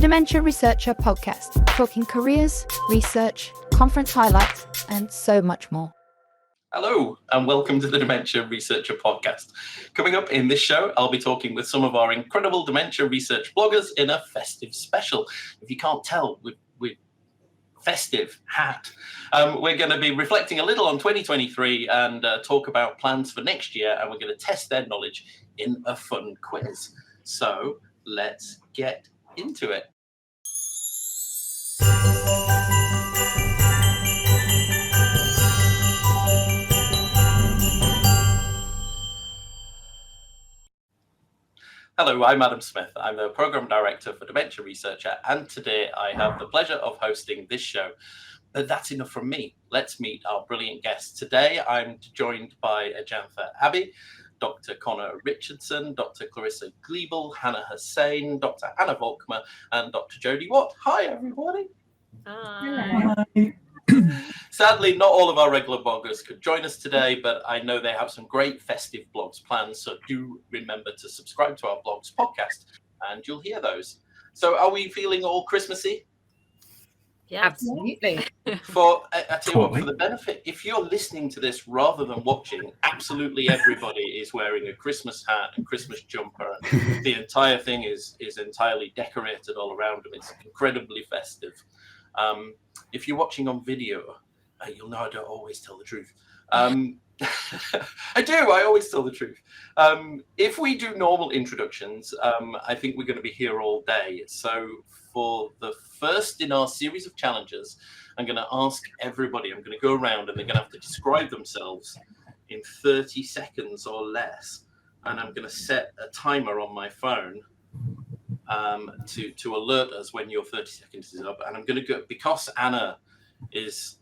Dementia Researcher podcast, talking careers, research, conference highlights, and so much more. Hello, and welcome to the Dementia Researcher podcast. Coming up in this show, I'll be talking with some of our incredible dementia research bloggers in a festive special. If you can't tell, with festive hat. We're going to be reflecting a little on 2023 and talk about plans for next year, and we're going to test their knowledge in a fun quiz. So let's get into it. Hello, I'm Adam Smith. I'm the Programme Director for Dementia Researcher, and today I have the pleasure of hosting this show. But that's enough from me. Let's meet our brilliant guests. Today I'm joined by Ajantha Abey, Dr. Connor Richardson, Dr. Clarissa Giebel, Hussain, Dr. Anna Volkmer, and Dr. Jodi Watt. Hi, everybody. Hi. Sadly, not all of our regular bloggers could join us today, but I know they have some great festive blogs planned, so do remember to subscribe to our blogs podcast, and you'll hear those. So are we feeling all Christmassy? Yeah, absolutely. I tell you what, for the benefit, if you're listening to this rather than watching, absolutely everybody is wearing a Christmas hat and Christmas jumper. And the entire thing is entirely decorated all around them. It's incredibly festive. If you're watching on video, you'll know I don't always tell the truth. I always tell the truth. If we do normal introductions, I think we're going to be here all day. So for the first in our series of challenges, I'm going to ask everybody, I'm going to go around and they're going to have to describe themselves in 30 seconds or less. And I'm going to set a timer on my phone to alert us when your 30 seconds is up. And I'm going to go, because Anna is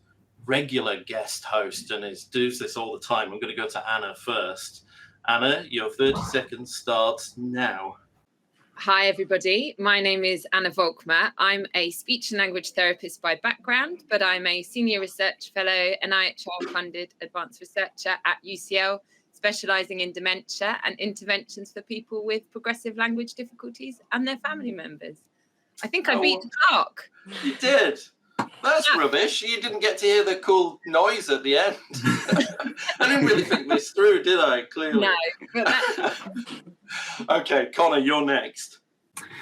regular guest host and does this all the time, I'm going to go to Anna first. Anna, your 30 seconds starts now. Hi, everybody. My name is Anna Volkmer. I'm a speech and language therapist by background, but I'm a senior research fellow, NIHR-funded advanced researcher at UCL, specialising in dementia and interventions for people with progressive language difficulties and their family members. I think I beat the clock. You did. That's rubbish. You didn't get to hear the cool noise at the end. I didn't really think this through, did I? Clearly. No. But Okay, Connor, you're next.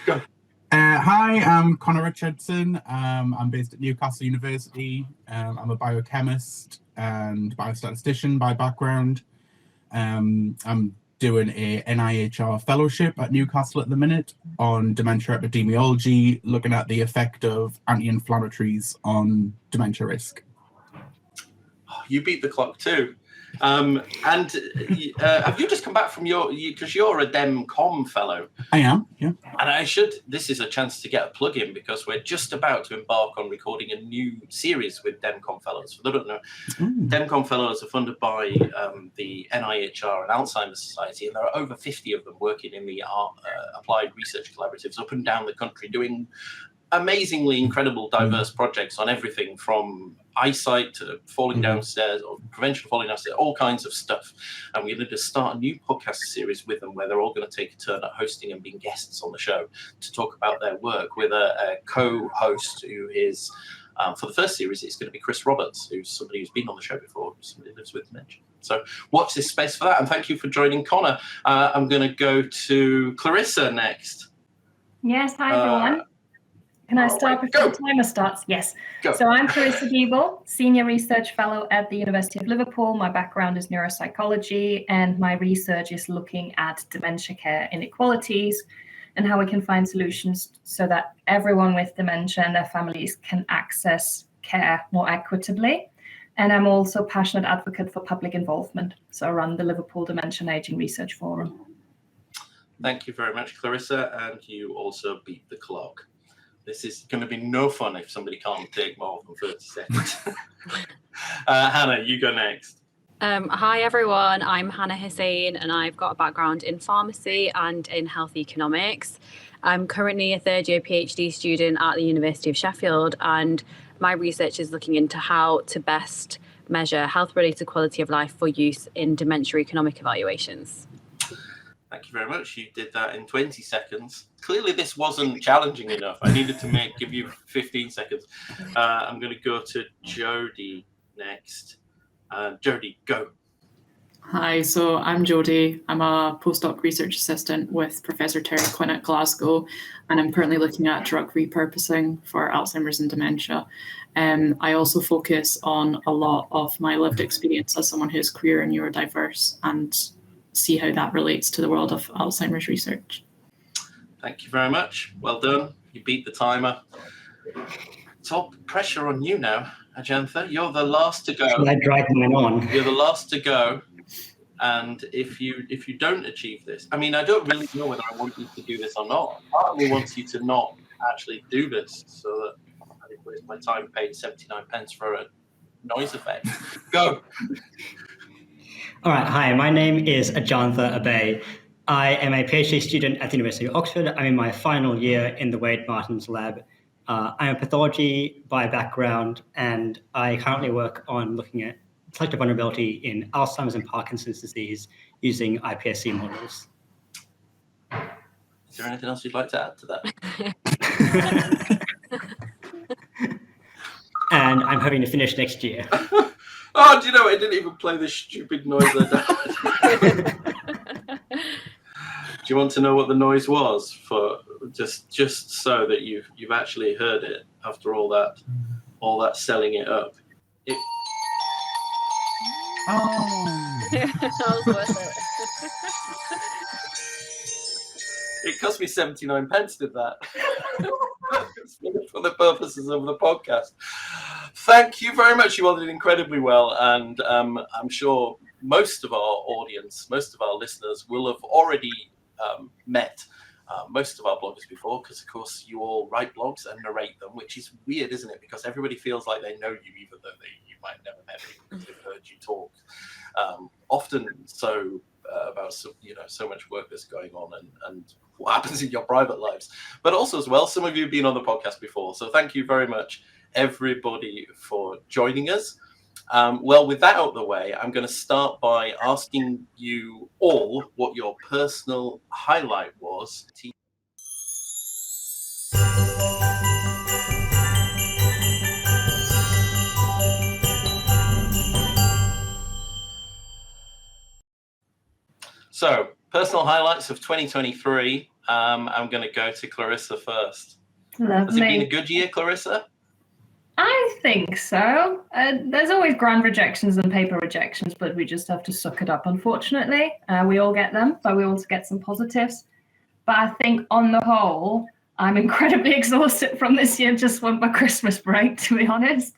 Go. Hi, I'm Connor Richardson. I'm based at Newcastle University. I'm a biochemist and biostatistician by background. I'm doing a NIHR fellowship at Newcastle at the minute on dementia epidemiology, looking at the effect of anti-inflammatories on dementia risk. Oh, you beat the clock too. And have you just come back from because you're a DemCom fellow? I am, yeah. And this is a chance to get a plug in because we're just about to embark on recording a new series with DemCom fellows. For those who don't know, DemCom fellows are funded by the NIHR and Alzheimer's Society, and there are over 50 of them working in the applied research collaboratives up and down the country doing amazingly incredible diverse projects on everything from eyesight to falling downstairs or prevention of falling downstairs, all kinds of stuff. And we're going to start a new podcast series with them where they're all going to take a turn at hosting and being guests on the show to talk about their work with a co-host who is, for the first series, it's going to be Chris Roberts, who's somebody who's been on the show before, somebody who lives with dementia. So watch this space for that. And thank you for joining Connor. I'm going to go to Clarissa next. Yes, hi everyone. Can I start before the timer starts? Yes. Go. So I'm Clarissa Giebel, Senior Research Fellow at the University of Liverpool. My background is neuropsychology, and my research is looking at dementia care inequalities and how we can find solutions so that everyone with dementia and their families can access care more equitably. And I'm also a passionate advocate for public involvement. So I run the Liverpool Dementia and Aging Research Forum. Thank you very much, Clarissa. And you also beat the clock. This is going to be no fun if somebody can't take more than 30 seconds. Hannah, you go next. Hi everyone, I'm Hannah Hussain and I've got a background in pharmacy and in health economics. I'm currently a third year PhD student at the University of Sheffield, and my research is looking into how to best measure health related quality of life for use in dementia economic evaluations. Thank you very much. You did that in 20 seconds. Clearly, this wasn't challenging enough. I needed to give you 15 seconds. I'm going to go to Jodi next. Jodi, go. Hi, so I'm Jodi. I'm a postdoc research assistant with Professor Terry Quinn at Glasgow, and I'm currently looking at drug repurposing for Alzheimer's and dementia. I also focus on a lot of my lived experience as someone who's queer and neurodiverse and see how that relates to the world of Alzheimer's research. Thank you very much. Well done. You beat the timer. It's all pressure on you now, Ajantha. You're the last to go. Should I drag mine on? You're the last to go. And if you don't achieve this, I mean, I don't really know whether I want you to do this or not. Part of me wants you to not actually do this so that I didn't waste my time paying 79 pence for a noise effect. Go. All right. Hi, my name is Ajantha Abey. I am a PhD student at the University of Oxford. I'm in my final year in the Wade Martin's lab. I'm a pathology by background, and I currently work on looking at selective vulnerability in Alzheimer's and Parkinson's disease using iPSC models. Is there anything else you'd like to add to that? And I'm hoping to finish next year. Oh, do you know, I didn't even play this stupid noise. Do you want to know what the noise was, for just so that you've actually heard it after all that selling it up? That was worth it. It cost me 79 pence, did that? For the purposes of the podcast. Thank you very much. You all did incredibly well. And I'm sure most of our audience, most of our listeners will have already met most of our bloggers before, because, of course, you all write blogs and narrate them, which is weird, isn't it? Because everybody feels like they know you, even though you might have never met people because they've heard you talk. Often so about so much work that's going on and what happens in your private lives, but also as well, some of you have been on the podcast before, so thank you very much everybody for joining us. Well, with that out of the way, I'm going to start by asking you all what your personal highlight was. So, personal highlights of 2023. I'm going to go to Clarissa first. Lovely. Has it been a good year, Clarissa? I think so. There's always grand rejections and paper rejections, but we just have to suck it up, unfortunately. We all get them, but we also get some positives. But I think on the whole, I'm incredibly exhausted from this year. Just want my Christmas break, to be honest.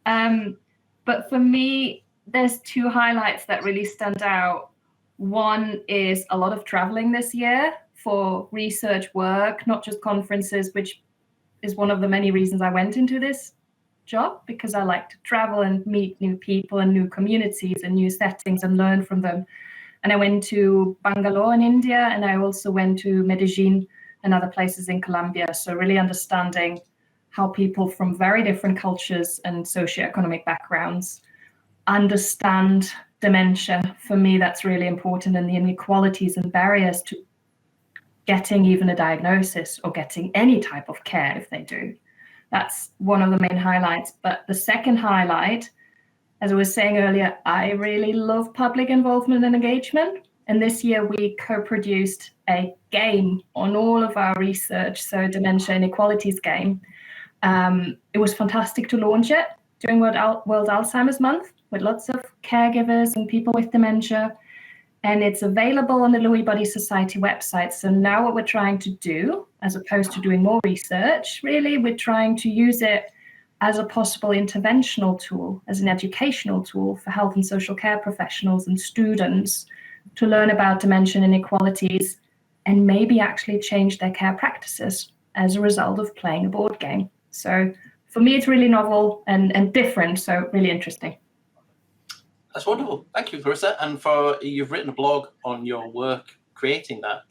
But for me, there's two highlights that really stand out. One is a lot of traveling this year for research work, not just conferences, which is one of the many reasons I went into this job, because I like to travel and meet new people and new communities and new settings and learn from them. And I went to Bangalore in India, and I also went to Medellin and other places in Colombia. So really understanding how people from very different cultures and socioeconomic backgrounds understand dementia. For me, that's really important, and the inequalities and barriers to getting even a diagnosis or getting any type of care if they do. That's one of the main highlights. But the second highlight, as I was saying earlier, I really love public involvement and engagement. And this year we co-produced a game on all of our research, so Dementia Inequalities game. It was fantastic to launch it during World Alzheimer's Month with lots of caregivers and people with dementia. And it's available on the Lewy Body Society website. So now what we're trying to do, as opposed to doing more research, really, we're trying to use it as a possible interventional tool, as an educational tool for health and social care professionals and students to learn about dementia inequalities and maybe actually change their care practices as a result of playing a board game. So for me, it's really novel and different, so really interesting. That's wonderful. Thank you, Clarissa. And you've written a blog on your work creating that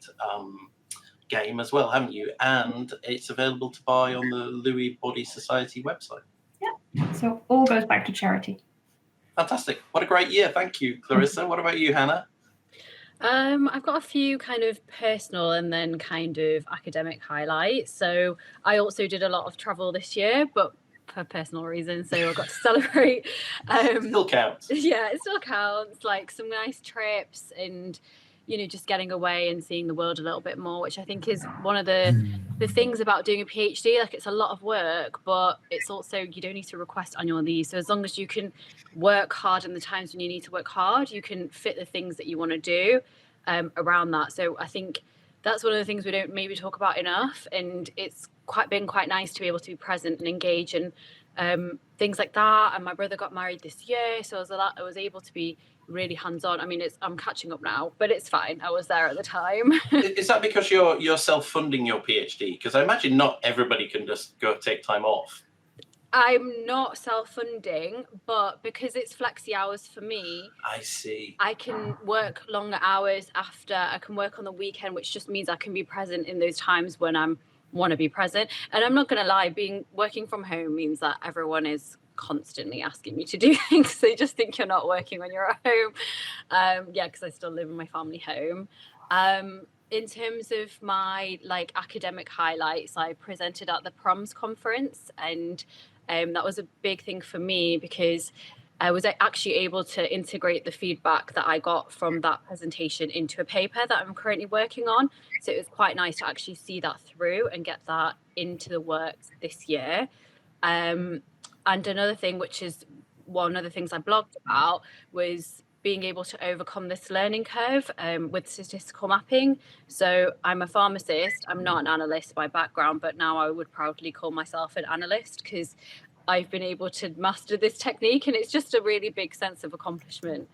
game as well, haven't you? And it's available to buy on the Lewy Body Society website. Yeah, so all goes back to charity. Fantastic. What a great year. Thank you, Clarissa. What about you, Hannah? I've got a few kind of personal and then kind of academic highlights. So I also did a lot of travel this year, but for personal reasons. So I got to celebrate. Still counts. Yeah, it still counts. Like some nice trips and, you know, just getting away and seeing the world a little bit more, which I think is one of the things about doing a PhD. Like it's a lot of work, but it's also, you don't need to request annual leave. So as long as you can work hard in the times when you need to work hard, you can fit the things that you want to do around that. So I think that's one of the things we don't maybe talk about enough, and it's been quite nice to be able to be present and engage and things like that. And my brother got married this year, so I was able to be really hands-on. I mean, I'm catching up now, but it's fine. I was there at the time. Is that because you're self-funding your PhD? Because I imagine not everybody can just go take time off. I'm not self-funding, but because it's flexi hours for me, I see. I can work longer hours after. I can work on the weekend, which just means I can be present in those times when I want to be present. And I'm not going to lie, working from home means that everyone is constantly asking me to do things. They just think you're not working when you're at home. Yeah, because I still live in my family home. In terms of my academic highlights, I presented at the Proms conference, and that was a big thing for me because I was actually able to integrate the feedback that I got from that presentation into a paper that I'm currently working on. So it was quite nice to actually see that through and get that into the works this year. And another thing, which is one of the things I blogged about, was being able to overcome this learning curve with statistical mapping. So I'm a pharmacist. I'm not an analyst by background, but now I would proudly call myself an analyst because I've been able to master this technique, and it's just a really big sense of accomplishment.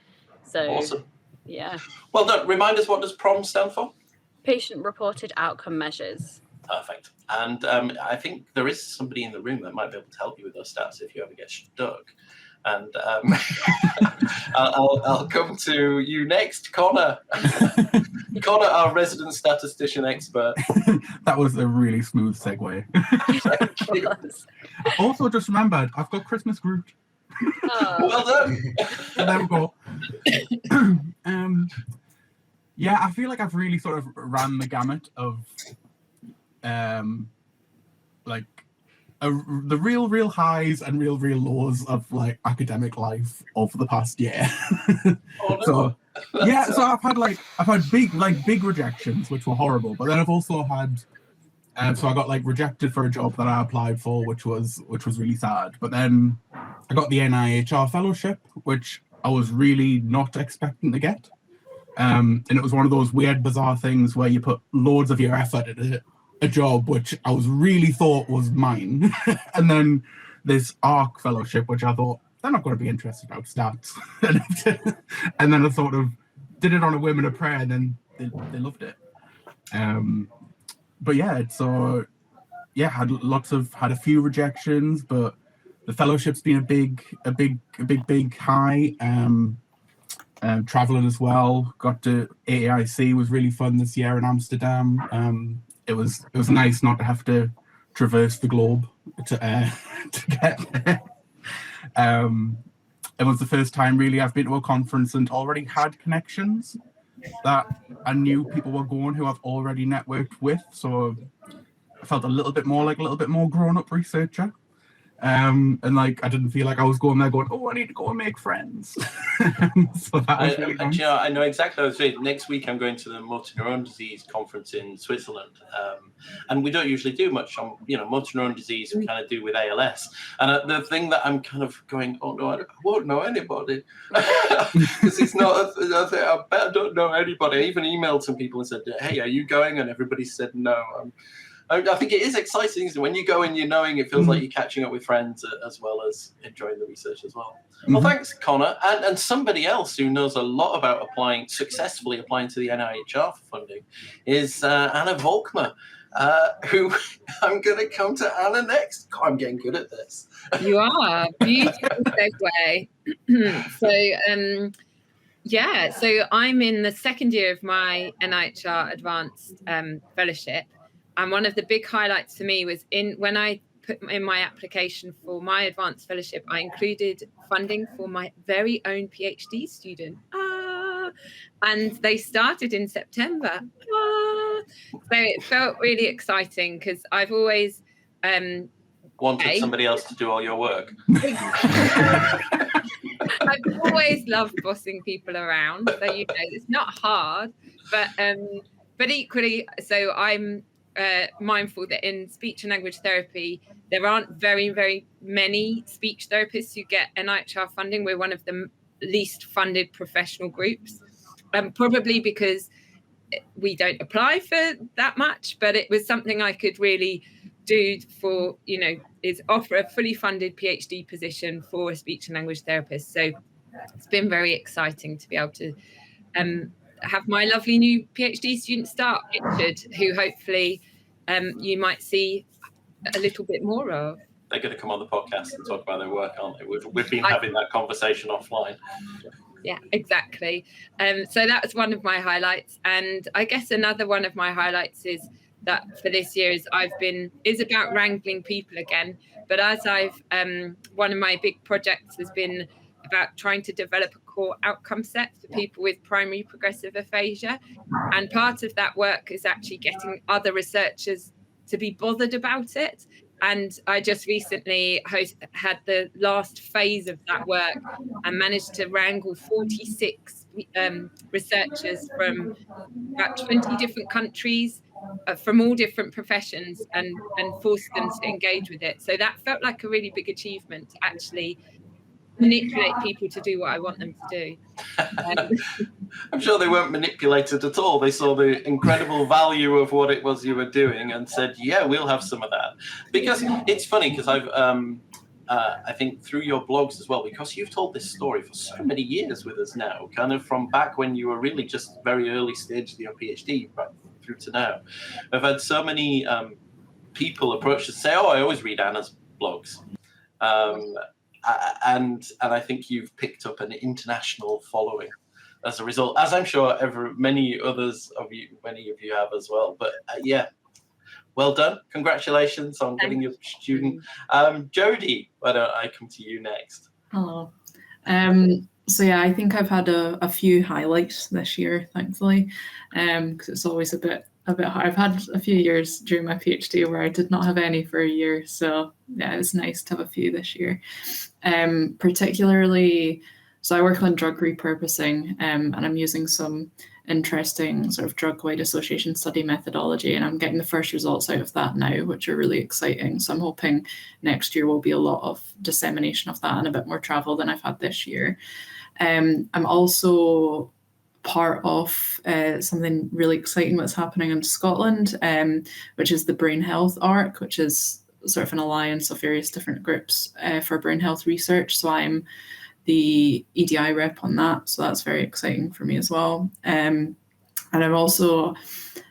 So awesome. Yeah. Well done. Remind us, what does PROM stand for? Patient Reported Outcome Measures. Perfect. And I think there is somebody in the room that might be able to help you with those stats if you ever get stuck. And I'll come to you next, Connor. Connor, our resident statistician expert. That was a really smooth segue. Also, just remembered, I've got Christmas Groot. Oh. Well done. So there we go. Yeah, I feel like I've really sort of ran the gamut of the real highs and real lows of academic life over the past year. Oh, no. So yeah, so I've had big rejections, which were horrible, but then I've also had so I got rejected for a job that I applied for, which was really sad. But then I got the NIHR fellowship, which I was really not expecting to get. And it was one of those weird, bizarre things where you put loads of your effort into a job which I was really thought was mine. And then this ARC fellowship, which I thought, they're not going to be interested about stats. And then I sort of did it on a whim and a prayer, and then they loved it. But yeah, so yeah, had a few rejections, but the fellowship's been a big high. Traveling as well. Got to AAIC, was really fun this year in Amsterdam. It was nice not to have to traverse the globe to get there. It was the first time really I've been to a conference and already had connections that I knew people were going who I've already networked with. So I felt a little bit more grown-up researcher. And I didn't feel like I was going there going, oh, I need to go and make friends. So that was really nice. I know exactly what I was saying. Next week I'm going to the motor neuron disease conference in Switzerland, and we don't usually do much on motor neuron disease. We kind of do with ALS, and the thing that I'm kind of going, oh no, I won't know anybody because it's not. I bet I don't know anybody. I even emailed some people and said, hey, are you going? And everybody said no. I think it is exciting, isn't it? When you go and you're knowing, it feels like you're catching up with friends as well as enjoying the research as well. Well, thanks, Connor. And somebody else who knows a lot about successfully applying to the NIHR for funding is Anna Volkmer, who I'm going to come to Anna next. God, I'm getting good at this. You are. Beautiful segue. So I'm in the second year of my NIHR Advanced Fellowship. And one of the big highlights for me was when I put in my application for my advanced fellowship, I included funding for my very own PhD student. And they started in September. So it felt really exciting because I've always wanted somebody else to do all your work. I've always loved bossing people around, so it's not hard, but equally, so I'm mindful that in speech and language therapy there aren't very, very many speech therapists who get NIHR funding. We're one of the least funded professional groups, probably because we don't apply for that much, but it was something I could really do for, is offer a fully funded PhD position for a speech and language therapist. So it's been very exciting to be able to have my lovely new PhD student start, Richard, who hopefully you might see a little bit more of. They're going to come on the podcast and talk about their work, aren't they? We've been having that conversation offline. Yeah, exactly. So that was one of my highlights. And I guess another one of my highlights is that for this year is about wrangling people again. But as one of my big projects has been about trying to develop a core outcome set for people with primary progressive aphasia. And part of that work is actually getting other researchers to be bothered about it. And I just recently had the last phase of that work and managed to wrangle 46 researchers from about 20 different countries, from all different professions, and force them to engage with it. So that felt like a really big achievement, to actually manipulate people to do what I want them to do. I'm sure they weren't manipulated at all. They saw the incredible value of what it was you were doing and said, yeah, we'll have some of that. Because it's funny, because I've I think through your blogs as well, because you've told this story for so many years with us now, kind of from back when you were really just very early stage of your PhD right through to now. I've had so many people approach us and say, oh, I always read Anna's blogs. And I think you've picked up an international following as a result, as I'm sure many of you have as well. But yeah, well done. Congratulations on getting your student. Jodi, why don't I come to you next? Hello. So yeah, I think I've had a few highlights this year, thankfully, because it's always a bit hard. I've had a few years during my PhD where I did not have any for a year. So yeah, it's nice to have a few this year. Particularly, so I work on drug repurposing, and I'm using some interesting sort of drug-wide association study methodology, and I'm getting the first results out of that now, which are really exciting. So I'm hoping next year will be a lot of dissemination of that and a bit more travel than I've had this year. I'm also part of something really exciting that's happening in Scotland, which is the Brain Health Arc, which is sort of an alliance of various different groups for brain health research. So I'm the EDI rep on that, so that's very exciting for me as well. And I'm also,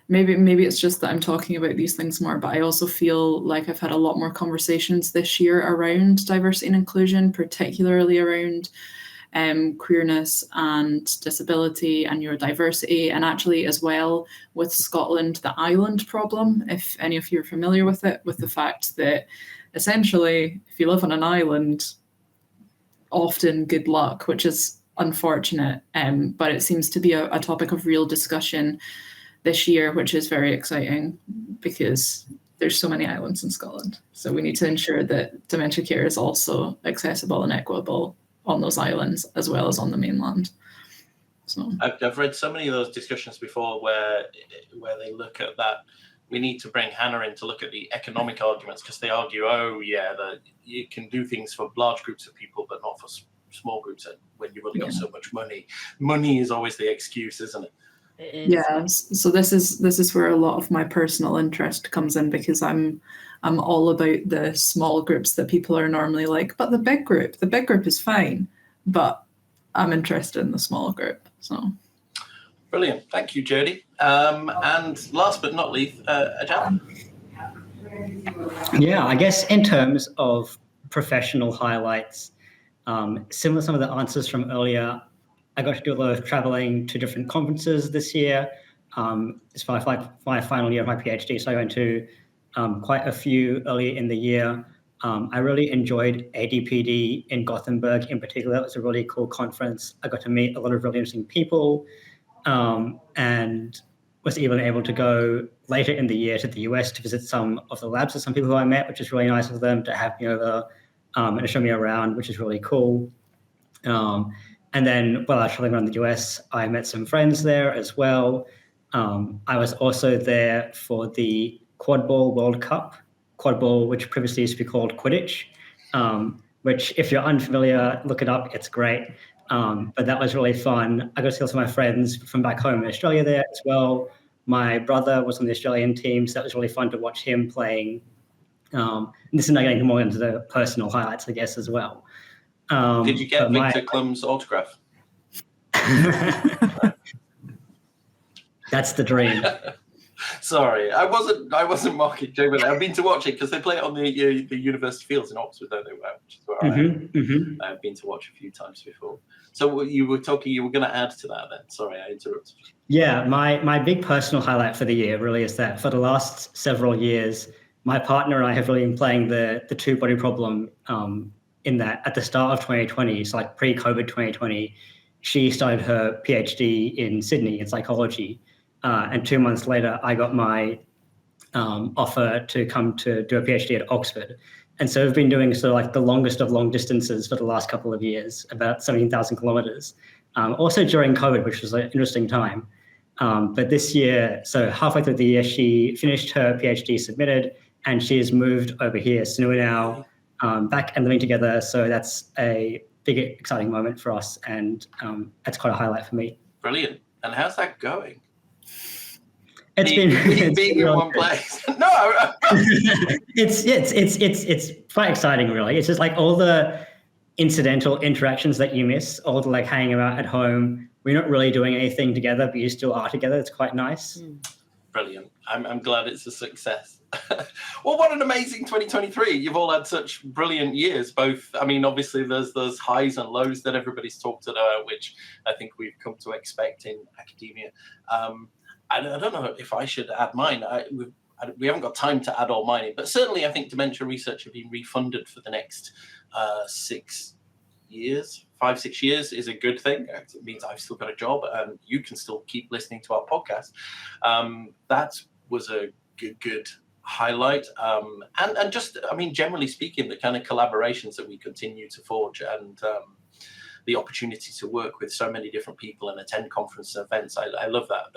maybe it's just that I'm talking about these things more, but I also feel like I've had a lot more conversations this year around diversity and inclusion, particularly around queerness and disability and neurodiversity, and actually as well with Scotland, the island problem, if any of you are familiar with it, with the fact that essentially if you live on an island, often good luck, which is unfortunate, but it seems to be a topic of real discussion this year, which is very exciting because there's so many islands in Scotland. So we need to ensure that dementia care is also accessible and equitable on those islands as well as on the mainland. So I've read so many of those discussions before where they look at that. We need to bring Hannah in to look at the economic arguments, because they argue, that you can do things for large groups of people, but not for small groups when you've only got so much money. Money is always the excuse, isn't it? It is. Yeah, so this is where a lot of my personal interest comes in, because I'm all about the small groups that people are normally like, but the big group is fine, but I'm interested in the small group. So brilliant, thank you, Jodi. And last but not least, Ajantha. Yeah, I guess in terms of professional highlights, similar to some of the answers from earlier, I got to do a lot of traveling to different conferences this year. It's my final year of my PhD, so I went to quite a few earlier in the year. I really enjoyed ADPD in Gothenburg in particular. It was a really cool conference. I got to meet a lot of really interesting people, and was even able to go later in the year to the US to visit some of the labs of some people who I met, which is really nice of them to have me over and to show me around, which is really cool. And then while I was traveling around the US, I met some friends there as well. I was also there for the Quadball World Cup, Quadball, which previously used to be called Quidditch, which if you're unfamiliar, look it up, it's great. But that was really fun. I got to see some of my friends from back home in Australia there as well. My brother was on the Australian team, so that was really fun to watch him playing. And this is now getting more into the personal highlights, I guess, as well. Did you get Victor Klum's autograph? That's the dream. Sorry, I wasn't mocking Joe, but I've been to watch it because they play it on the university fields in Oxford, don't they? Which is where I've been to watch a few times before. So you were going to add to that then. Sorry, I interrupted you. Yeah, my big personal highlight for the year really is that for the last several years, my partner and I have really been playing the two-body problem in that at the start of 2020, so like pre-COVID 2020, she started her PhD in Sydney in psychology. And 2 months later, I got my offer to come to do a PhD at Oxford. And so we've been doing sort of like the longest of long distances for the last couple of years, about 17,000 kilometers. Also during COVID, which was an interesting time. But this year, so halfway through the year, she finished her PhD, submitted, and she has moved over here. So we're now back and living together. So that's a big, exciting moment for us. And that's quite a highlight for me. Brilliant. And how's that going? It's being in one place. No, it's quite exciting, really. It's just like all the incidental interactions that you miss, all the like hanging out at home. We're not really doing anything together, but you still are together. It's quite nice. Brilliant. I'm glad it's a success. Well, what an amazing 2023. You've all had such brilliant years, both. I mean, obviously there's those highs and lows that everybody's talked about, which I think we've come to expect in academia. I don't know if I should add mine. We haven't got time to add all mine in, but certainly I think dementia research have been refunded for the next 6 years. 5-6 years is a good thing. It means I've still got a job and you can still keep listening to our podcast. That was a good highlight. And just, I mean, generally speaking, the kind of collaborations that we continue to forge and the opportunity to work with so many different people and attend conference events. I love that.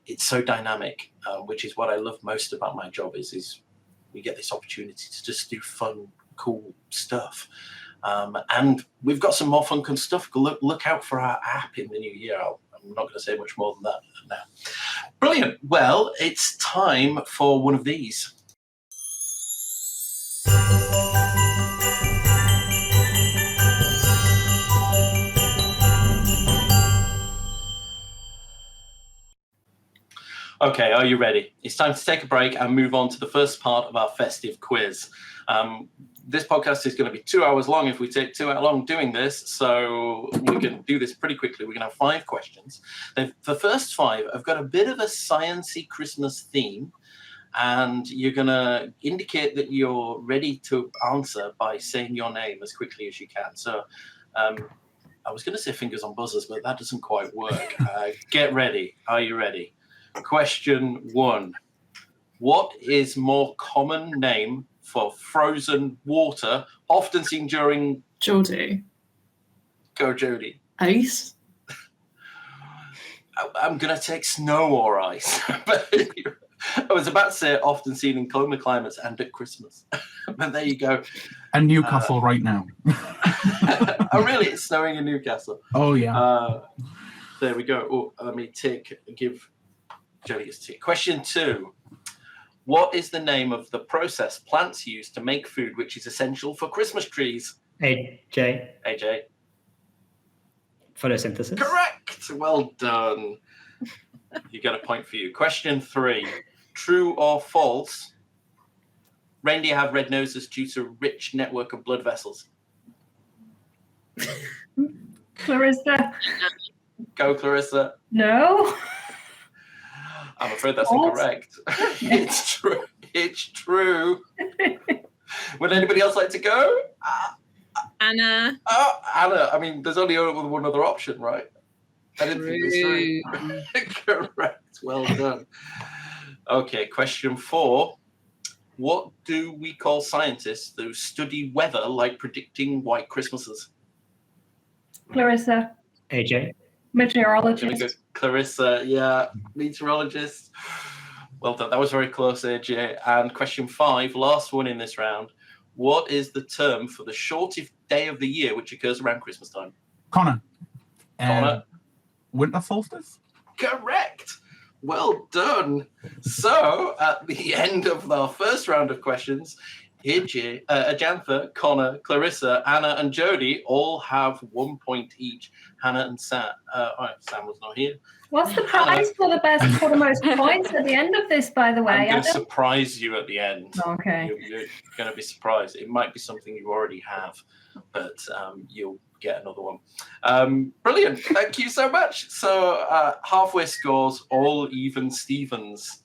It's so dynamic, which is what I love most about my job is we get this opportunity to just do fun, cool stuff. And we've got some more fun stuff. Look out for our app in the new year. I'm not going to say much more than that now. Brilliant. Well, it's time for one of these. Okay, are you ready? It's time to take a break and move on to the first part of our festive quiz. This podcast is going to be 2 hours long if we take 2 hours long doing this, so we can do this pretty quickly. We're going to have 5 questions. The first 5 have got a bit of a sciencey Christmas theme, and you're going to indicate that you're ready to answer by saying your name as quickly as you can. So I was going to say fingers on buzzers, but that doesn't quite work. Get ready. Are you ready? Question 1. What is more common name for frozen water, often seen during... Jodi. Go, Jodi. Ice. I'm going to take snow or ice. But I was about to say often seen in colder climates and at Christmas. But there you go. And Newcastle right now. Oh, really? It's snowing in Newcastle? Oh, yeah. There we go. Oh, let me give Jodi his tick. Question 2. What is the name of the process plants use to make food which is essential for Christmas trees? AJ. Photosynthesis. Correct. Well done. You get a point for you. Question 3. True or false? Reindeer have red noses due to a rich network of blood vessels. Clarissa. Go, Clarissa. No. I'm afraid that's incorrect. It's true. It's true. Would anybody else like to go? Anna. Oh, Anna. I mean, there's only one other option, right? I didn't think this through. Correct. Well done. Okay, question 4. What do we call scientists who study weather like predicting white Christmases? Clarissa. AJ. Meteorologist. Clarissa, yeah, meteorologist. Well done. That was very close, AJ. And question 5, last one in this round. What is the term for the shortest day of the year which occurs around Christmas time? Connor. Winter solstice? Correct. Well done. So, at the end of our first round of questions, AJ, Ajantha, Connor, Clarissa, Anna, and Jodi all have 1 point each. Hannah and Sam. Sam was not here. What's the prize for the most points at the end of this, by the way? I'm going to surprise you at the end. Okay. You're going to be surprised. It might be something you already have, but you'll get another one. Brilliant. Thank you so much. So halfway scores, all even Stevens.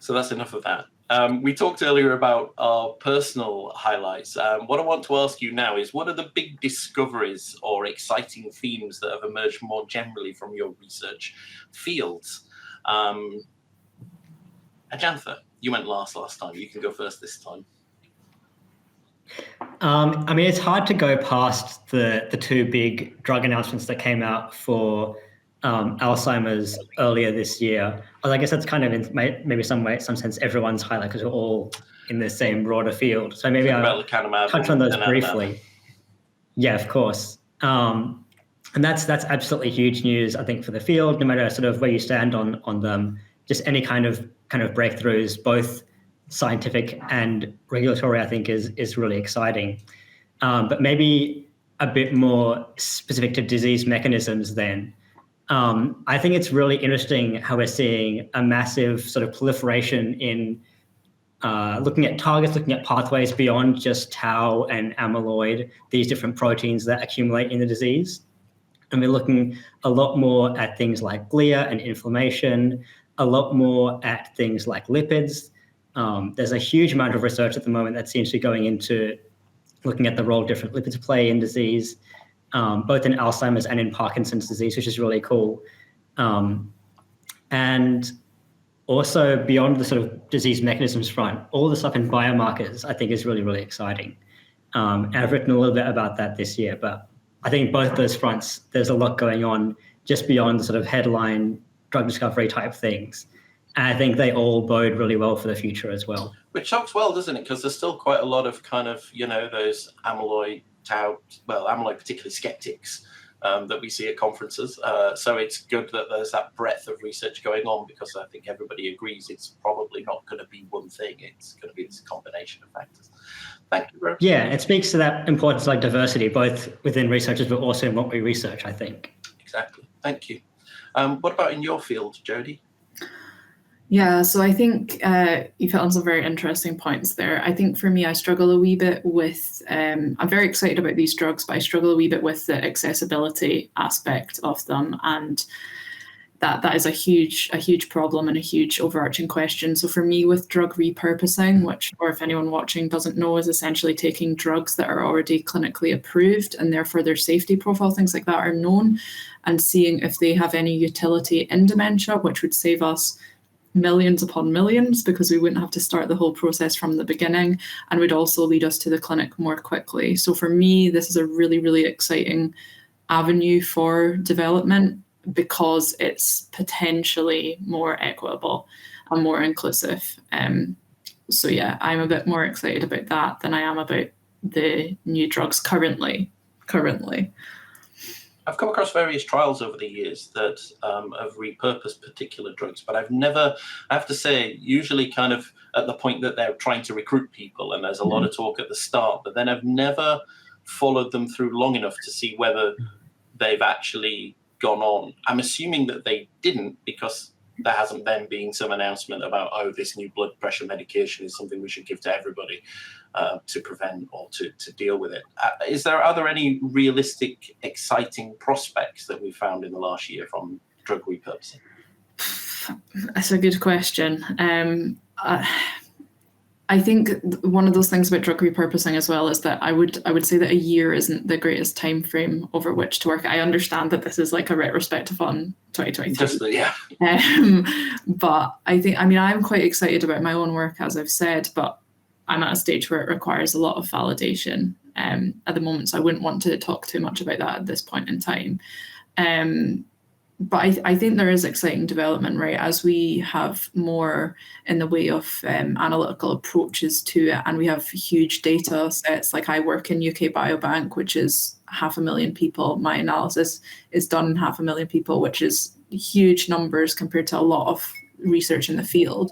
So that's enough of that. We talked earlier about our personal highlights. What I want to ask you now is, what are the big discoveries or exciting themes that have emerged more generally from your research fields? Ajantha, you went last time. You can go first this time. I mean, it's hard to go past the 2 big drug announcements that came out for Alzheimer's earlier this year. I guess that's kind of in maybe some sense everyone's highlight because we're all in the same broader field. So maybe I'll touch on those briefly. Yeah, of course. And that's absolutely huge news, I think, for the field, no matter sort of where you stand on them. Just any kind of breakthroughs, both scientific and regulatory, I think is really exciting. But maybe a bit more specific to disease mechanisms then. I think it's really interesting how we're seeing a massive sort of proliferation in looking at targets, looking at pathways beyond just tau and amyloid, these different proteins that accumulate in the disease. And we're looking a lot more at things like glia and inflammation, a lot more at things like lipids. There's a huge amount of research at the moment that seems to be going into looking at the role different lipids play in disease. Both in Alzheimer's and in Parkinson's disease, which is really cool. And also beyond the sort of disease mechanisms front, all the stuff in biomarkers, I think is really, really exciting. And I've written a little bit about that this year, but I think both those fronts, there's a lot going on just beyond the sort of headline drug discovery type things. And I think they all bode really well for the future as well. Which talks well, doesn't it? Because there's still quite a lot of kind of, those amyloid, tau, amyloid particularly skeptics that we see at conferences. So it's good that there's that breadth of research going on, because I think everybody agrees it's probably not going to be one thing. It's going to be this combination of factors. Thank you very much. Yeah, it speaks to that importance like diversity, both within researchers, but also in what we research, I think. Exactly. Thank you. What about in your field, Jodi? Yeah, so I think you've hit on some very interesting points there. I think for me, I struggle a wee bit with, I'm very excited about these drugs, but I struggle a wee bit with the accessibility aspect of them. And that is a huge problem and a huge overarching question. So for me, with drug repurposing, which, or if anyone watching doesn't know, is essentially taking drugs that are already clinically approved and therefore their safety profile, things like that are known, and seeing if they have any utility in dementia, which would save us millions upon millions, because we wouldn't have to start the whole process from the beginning, and would also lead us to the clinic more quickly. So for me, this is a really, really exciting avenue for development, because it's potentially more equitable and more inclusive. So yeah, I'm a bit more excited about that than I am about the new drugs currently. I've come across various trials over the years that have repurposed particular drugs, but I've never, I have to say, usually kind of at the point that they're trying to recruit people, and there's a lot of talk at the start, but then I've never followed them through long enough to see whether they've actually gone on. I'm assuming that they didn't, because there hasn't then been some announcement about, oh, this new blood pressure medication is something we should give to everybody to prevent or to deal with it. Are there any realistic, exciting prospects that we found in the last year from drug repurposing? That's a good question. I think one of those things about drug repurposing as well is that I would say that a year isn't the greatest time frame over which to work. I understand that this is like a retrospective on 2023. Yeah. But I'm quite excited about my own work, as I've said, but I'm at a stage where it requires a lot of validation at the moment, so I wouldn't want to talk too much about that at this point in time. But I think there is exciting development, right? As we have more in the way of analytical approaches to it, and we have huge data sets. Like I work in UK Biobank, which is 500,000 people. My analysis is done in 500,000 people, which is huge numbers compared to a lot of research in the field.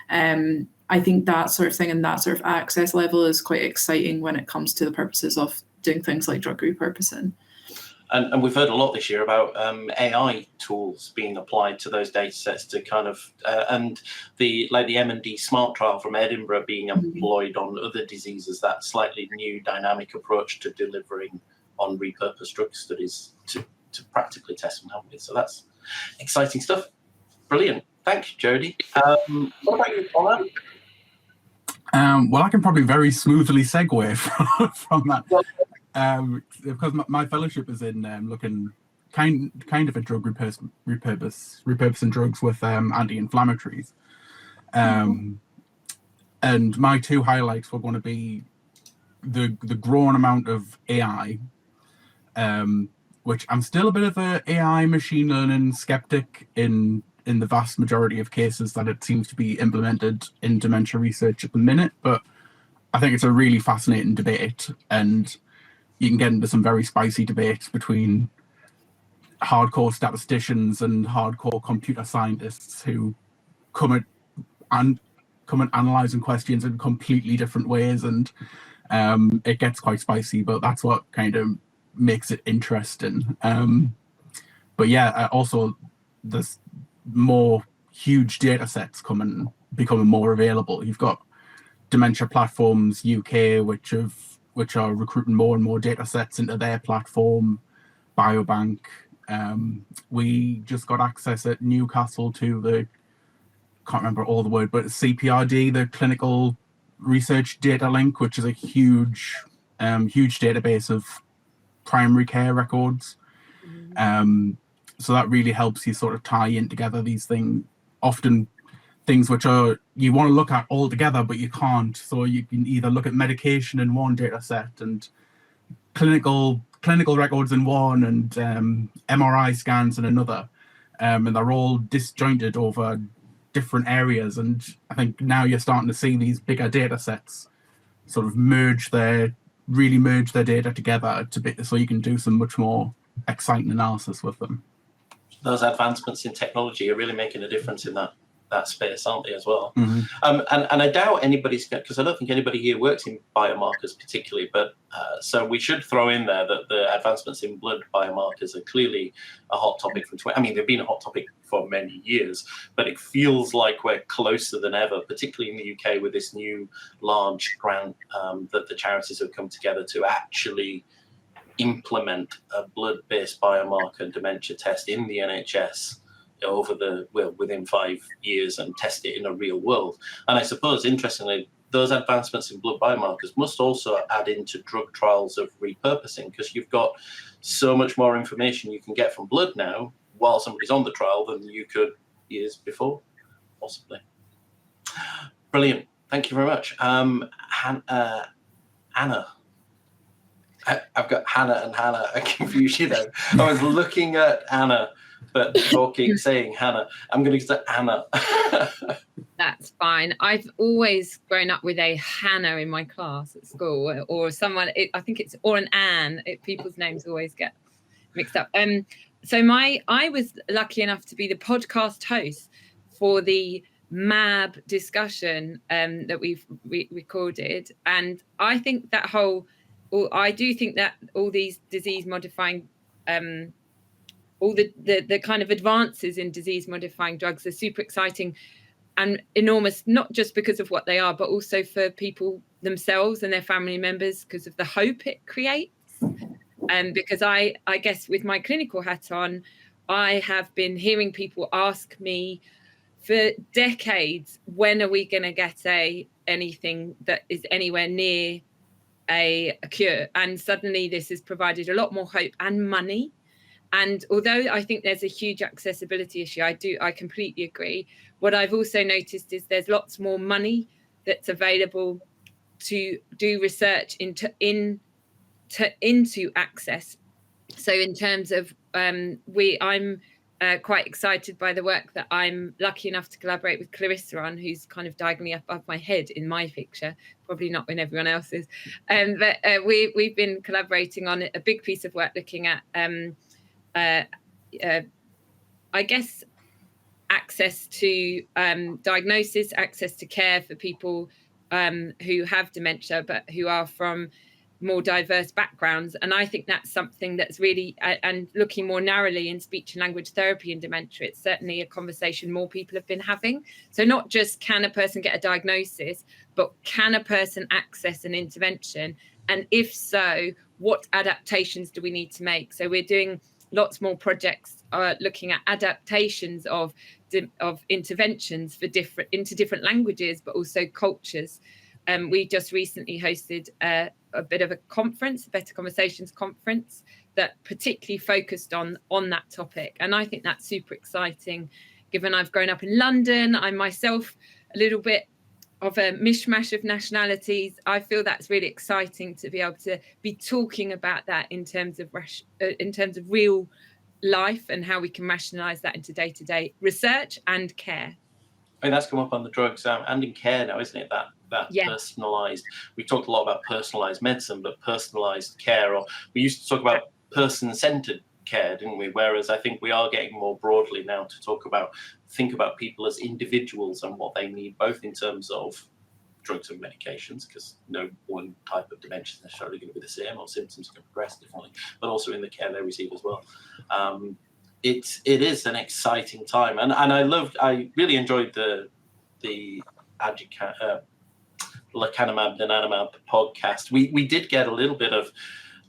I think that sort of thing and that sort of access level is quite exciting when it comes to the purposes of doing things like drug repurposing. And we've heard a lot this year about AI tools being applied to those data sets to kind of, and the M&D SMART trial from Edinburgh being employed on other diseases, that slightly new dynamic approach to delivering on repurposed drug studies to practically test and help it. So that's exciting stuff. Brilliant. Thanks, Jodi. What about you, Connor? Well, I can probably very smoothly segue from that. Because my fellowship is in looking kind of at drug repurposing drugs with anti-inflammatories. And my two highlights were going to be the growing amount of AI, which I'm still a bit of a AI machine learning skeptic in the vast majority of cases that it seems to be implemented in dementia research at the minute. But I think it's a really fascinating debate, and you can get into some very spicy debates between hardcore statisticians and hardcore computer scientists who come at analysing questions in completely different ways, and it gets quite spicy, but that's what kind of makes it interesting. But yeah, also there's more huge data sets becoming more available. You've got Dementia Platforms UK, which are recruiting more and more data sets into their platform. Biobank. We just got access at Newcastle to can't remember all the word, but CPRD, the Clinical Research Data Link, which is a huge database of primary care records. So that really helps you sort of tie in together these things, often things which are you want to look at all together, but you can't. So you can either look at medication in one data set and clinical records in one, and MRI scans in another, and they're all disjointed over different areas. And I think now you're starting to see these bigger data sets sort of merge their data together so you can do some much more exciting analysis with them. Those advancements in technology are really making a difference in that space, aren't they, as well? Mm-hmm. And I doubt anybody's, because I don't think anybody here works in biomarkers particularly, but so we should throw in there that the advancements in blood biomarkers are clearly a hot topic they've been a hot topic for many years, but it feels like we're closer than ever, particularly in the UK with this new large grant that the charities have come together to actually implement a blood-based biomarker dementia test in the NHS within 5 years and test it in a real world. And I suppose, interestingly, those advancements in blood biomarkers must also add into drug trials of repurposing, because you've got so much more information you can get from blood now while somebody's on the trial than you could years before, possibly. Brilliant. Thank you very much. Anna. I've got Hannah and Hannah. I confused you there. I was looking at Anna, but saying Hannah. I'm going to say Anna. That's fine. I've always grown up with a Hannah in my class at school, or someone. I think it's or an Anne. People's names always get mixed up. So I was lucky enough to be the podcast host for the MAB discussion that we've recorded, and I think I do think that all these disease modifying all the kind of advances in disease modifying drugs are super exciting and enormous, not just because of what they are, but also for people themselves and their family members because of the hope it creates. Because I guess with my clinical hat on, I have been hearing people ask me for decades, when are we going to get anything that is anywhere near a cure? And suddenly this has provided a lot more hope and money. And although I think there's a huge accessibility issue, I completely agree. What I've also noticed is there's lots more money that's available to do research into access. So in terms of I'm quite excited by the work that I'm lucky enough to collaborate with Clarissa on, who's kind of diagonally above my head in my picture, probably not when everyone else is. But we've been collaborating on a big piece of work looking at, I guess, access to diagnosis, access to care for people who have dementia, but who are from more diverse backgrounds. And I think that's something that's really, and looking more narrowly in speech and language therapy and dementia, it's certainly a conversation more people have been having. So not just can a person get a diagnosis, but can a person access an intervention? And if so, what adaptations do we need to make? So we're doing lots more projects looking at adaptations of interventions for different languages, but also cultures. We just recently hosted a bit of a conference, a Better Conversations conference, that particularly focused on that topic. And I think that's super exciting, given I've grown up in London. I'm myself a little bit of a mishmash of nationalities. I feel that's really exciting to be able to be talking about that in terms of real life and how we can rationalise that into day-to-day research and care. I mean, that's come up on the drugs and in care now, isn't it? That personalised. We talked a lot about personalised medicine, but personalised care, or we used to talk about person-centred care, didn't we? Whereas I think we are getting more broadly now to think about people as individuals and what they need, both in terms of drugs and medications, because no one type of dementia is necessarily going to be the same, or symptoms can progress differently, but also in the care they receive as well. It is an exciting time, and I really enjoyed the lecanemab donanemab podcast. We did get a little bit of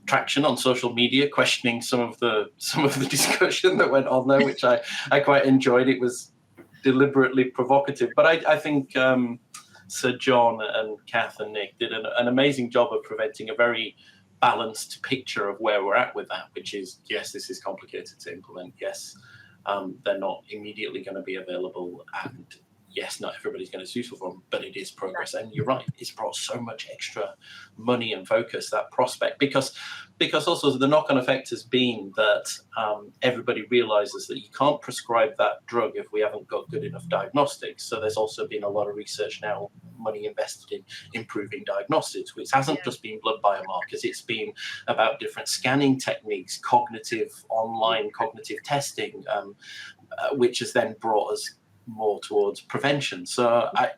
traction on social media, questioning some of the discussion that went on there, which I quite enjoyed. It was deliberately provocative, but I think Sir John and Kath and Nick did an amazing job of presenting a very balanced picture of where we're at with that, which is, yes, this is complicated to implement. Yes, they're not immediately going to be available, and yes, not everybody's going to be useful for them, but it is progress. And you're right, it's brought so much extra money and focus, that prospect, because also the knock-on effect has been that everybody realizes that you can't prescribe that drug if we haven't got good enough diagnostics. So there's also been a lot of research now, money invested in improving diagnostics, which hasn't just been blood biomarkers, it's been about different scanning techniques, online cognitive testing, which has then brought us more towards prevention. So I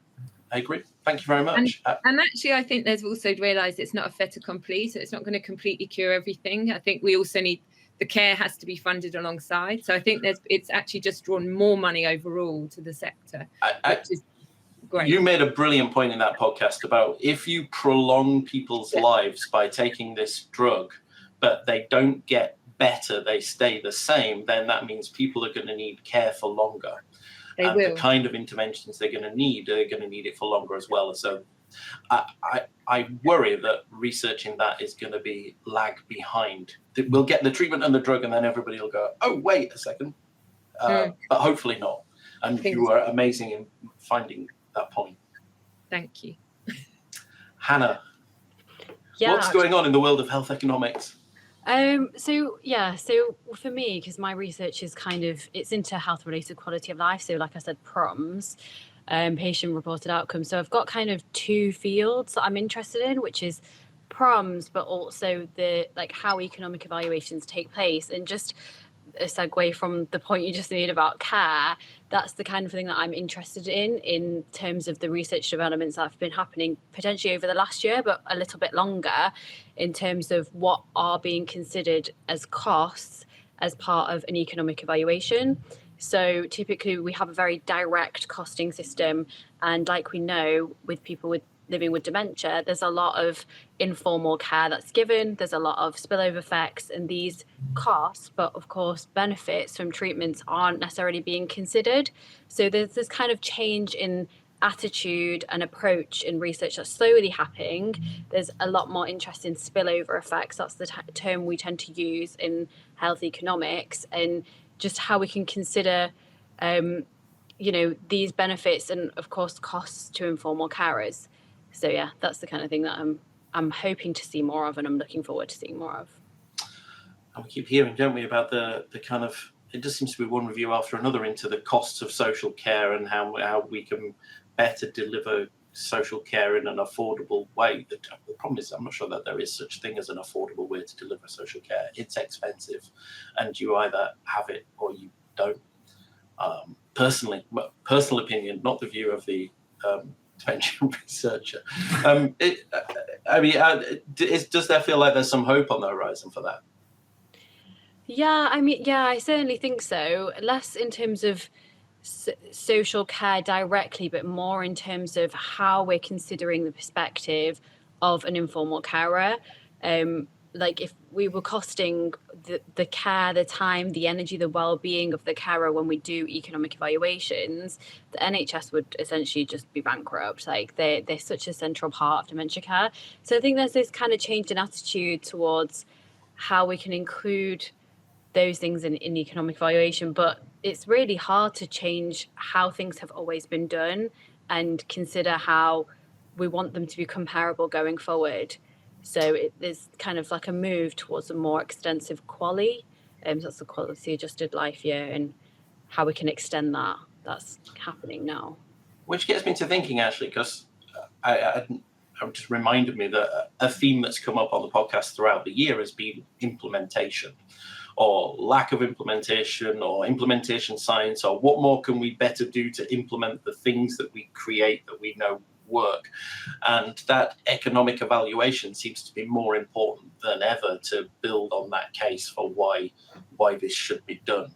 agree. Thank you very much. And actually, I think there's also realised it's not a fait accompli, so it's not going to completely cure everything. I think we also need, the care has to be funded alongside. So I think it's actually just drawn more money overall to the sector, which is great. You made a brilliant point in that podcast about if you prolong people's lives by taking this drug, but they don't get better, they stay the same, then that means people are going to need care for longer. The kind of interventions they're going to need it for longer as well. So I worry that researching that is going to be lag behind. We'll get the treatment and the drug, and then everybody will go, oh, wait a second. But hopefully not. And you are amazing in finding that point. Thank you. Hannah, what's going on in the world of health economics? So for me, because my research is it's into health related quality of life. So like I said, PROMs, patient reported outcomes. So I've got kind of two fields that I'm interested in, which is PROMs, but also the how economic evaluations take place. And just a segue from the point you just made about care, that's the kind of thing that I'm interested in terms of the research developments that have been happening potentially over the last year, but a little bit longer, in terms of what are being considered as costs as part of an economic evaluation. So typically we have a very direct costing system, and like we know, with people living with dementia, there's a lot of informal care that's given, there's a lot of spillover effects, and these costs, but of course benefits from treatments aren't necessarily being considered. So there's this kind of change in attitude and approach in research that's slowly happening. There's a lot more interest in spillover effects. That's the term we tend to use in health economics, and just how we can consider these benefits and of course costs to informal carers. So yeah, that's the kind of thing that I'm hoping to see more of, and I'm looking forward to seeing more of. And we keep hearing, don't we, about the kind of, it just seems to be one review after another into the costs of social care and how we can better deliver social care in an affordable way. The problem is, I'm not sure that there is such thing as an affordable way to deliver social care. It's expensive, and you either have it or you don't. Personal opinion, not the view of the dementia researcher. Does there feel like there's some hope on the horizon for that? Yeah, I certainly think so. Less in terms of social care directly, but more in terms of how we're considering the perspective of an informal carer. Like if we were costing the care, the time, the energy, the well-being of the carer when we do economic evaluations, the NHS would essentially just be bankrupt. Like they're such a central part of dementia care. So I think there's this kind of change in attitude towards how we can include those things in economic evaluation, but it's really hard to change how things have always been done and consider how we want them to be comparable going forward. So there's kind of like a move towards a more extensive QALY, that's the quality adjusted life year, and how we can extend that. That's happening now. Which gets me to thinking, actually, because I just reminded me that a theme that's come up on the podcast throughout the year has been implementation, or lack of implementation, or implementation science, or what more can we better do to implement the things that we create that we know work. And that economic evaluation seems to be more important than ever to build on that case for why this should be done,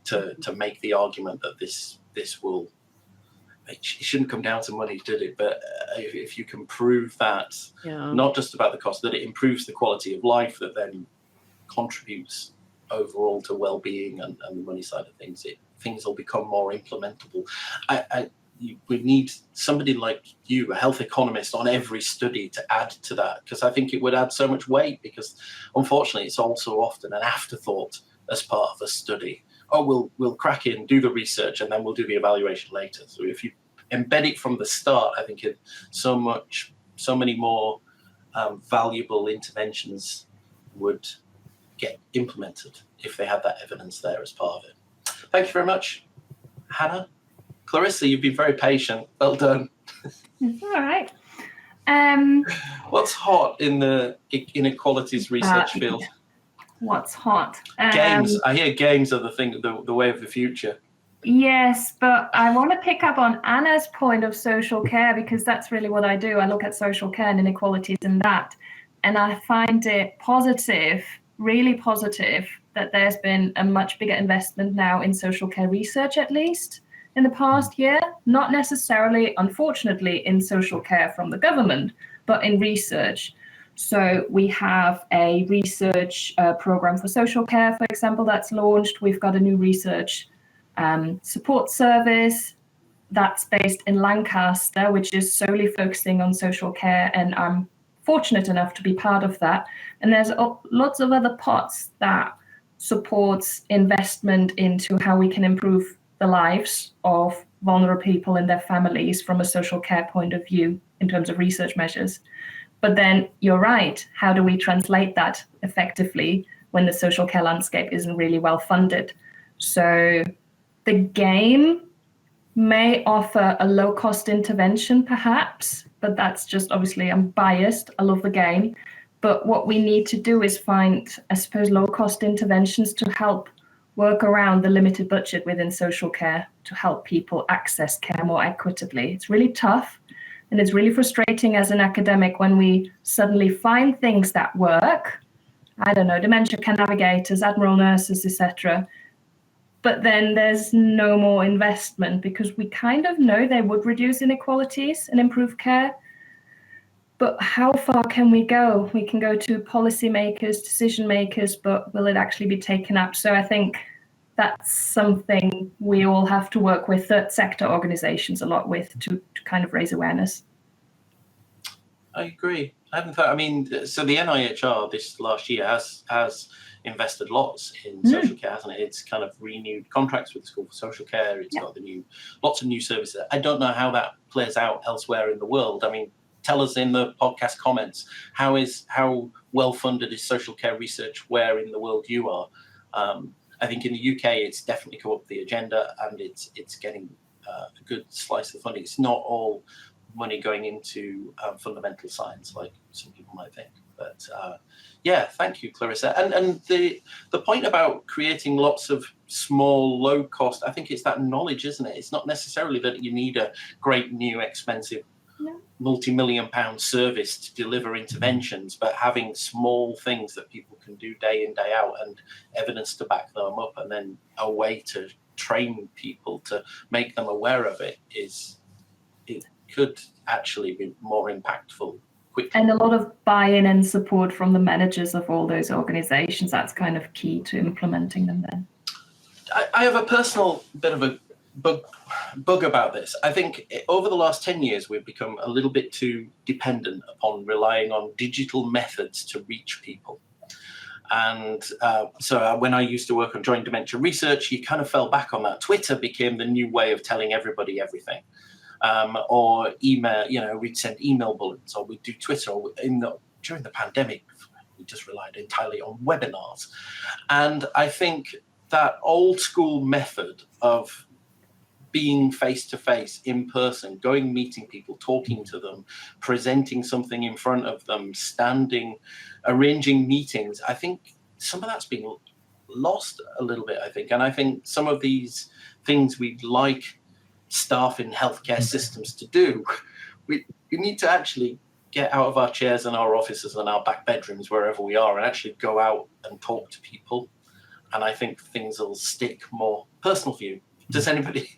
to make the argument that this will, it shouldn't come down to money, did it? But if you can prove that, not just about the cost, that it improves the quality of life, that then contributes overall to well-being and the money side of things, things will become more implementable. We need somebody like you, a health economist, on every study to add to that, because I think it would add so much weight, because unfortunately it's also often an afterthought as part of a study. Oh, we'll crack in, do the research, and then we'll do the evaluation later. So if you embed it from the start, I think so many more valuable interventions would get implemented if they had that evidence there as part of it. Thank you very much, Hannah. Clarissa, you've been very patient. Well done. It's all right. What's hot in the inequalities research field? What's hot? Games. I hear games are the thing, the way of the future. Yes, but I want to pick up on Anna's point of social care, because that's really what I do. I look at social care and inequalities in that. And I find it positive, really positive, that there's been a much bigger investment now in social care research, at least in the past year, not necessarily, unfortunately, in social care from the government, but in research. So we have a research program for social care, for example, that's launched. We've got a new research support service that's based in Lancaster, which is solely focusing on social care, and I'm fortunate enough to be part of that. And there's lots of other pots that supports investment into how we can improve the lives of vulnerable people and their families from a social care point of view in terms of research measures. But then you're right, how do we translate that effectively when the social care landscape isn't really well funded? So the game may offer a low cost intervention perhaps, but that's just, obviously I'm biased, I love the game. But what we need to do is find, I suppose, low cost interventions to help work around the limited budget within social care to help people access care more equitably. It's really tough, and it's really frustrating as an academic when we suddenly find things that work I don't know, dementia care navigators, admiral nurses, etc. But then there's no more investment because we kind of know they would reduce inequalities and improve care. But how far can we go? We can go to policymakers, decision makers, but will it actually be taken up? So I think that's something we all have to work with third sector organizations a lot with to kind of raise awareness. I agree. I haven't thought, I mean, so the NIHR this last year has invested lots in social care, hasn't it? It's kind of renewed contracts with the School for Social Care. It's got lots of new services. I don't know how that plays out elsewhere in the world. I mean, tell us in the podcast comments, how well funded is social care research where in the world you are? I think in the UK, it's definitely come up the agenda and it's getting a good slice of the funding. It's not all money going into fundamental science like some people might think. But thank you, Clarissa. And the point about creating lots of small, low cost, I think it's that knowledge, isn't it? It's not necessarily that you need a great new expensive multi-million-pound service to deliver interventions, but having small things that people can do day in, day out and evidence to back them up, and then a way to train people to make them aware of it could actually be more impactful quickly. And a lot of buy-in and support from the managers of all those organizations. That's kind of key to implementing them then. I have a personal bit of a bug about this. I think over the last 10 years, we've become a little bit too dependent upon relying on digital methods to reach people. And so when I used to work on joint dementia research, you kind of fell back on that. Twitter became the new way of telling everybody everything. Or email, we'd send email bullets, or we'd do Twitter. Or during the pandemic, we just relied entirely on webinars. And I think that old school method of being face-to-face, in person, going, meeting people, talking to them, presenting something in front of them, standing, arranging meetings, I think some of that's been lost a little bit, I think. And I think some of these things we'd like staff in healthcare systems to do, we need to actually get out of our chairs and our offices and our back bedrooms, wherever we are, and actually go out and talk to people. And I think things will stick more. Personal view. Does anybody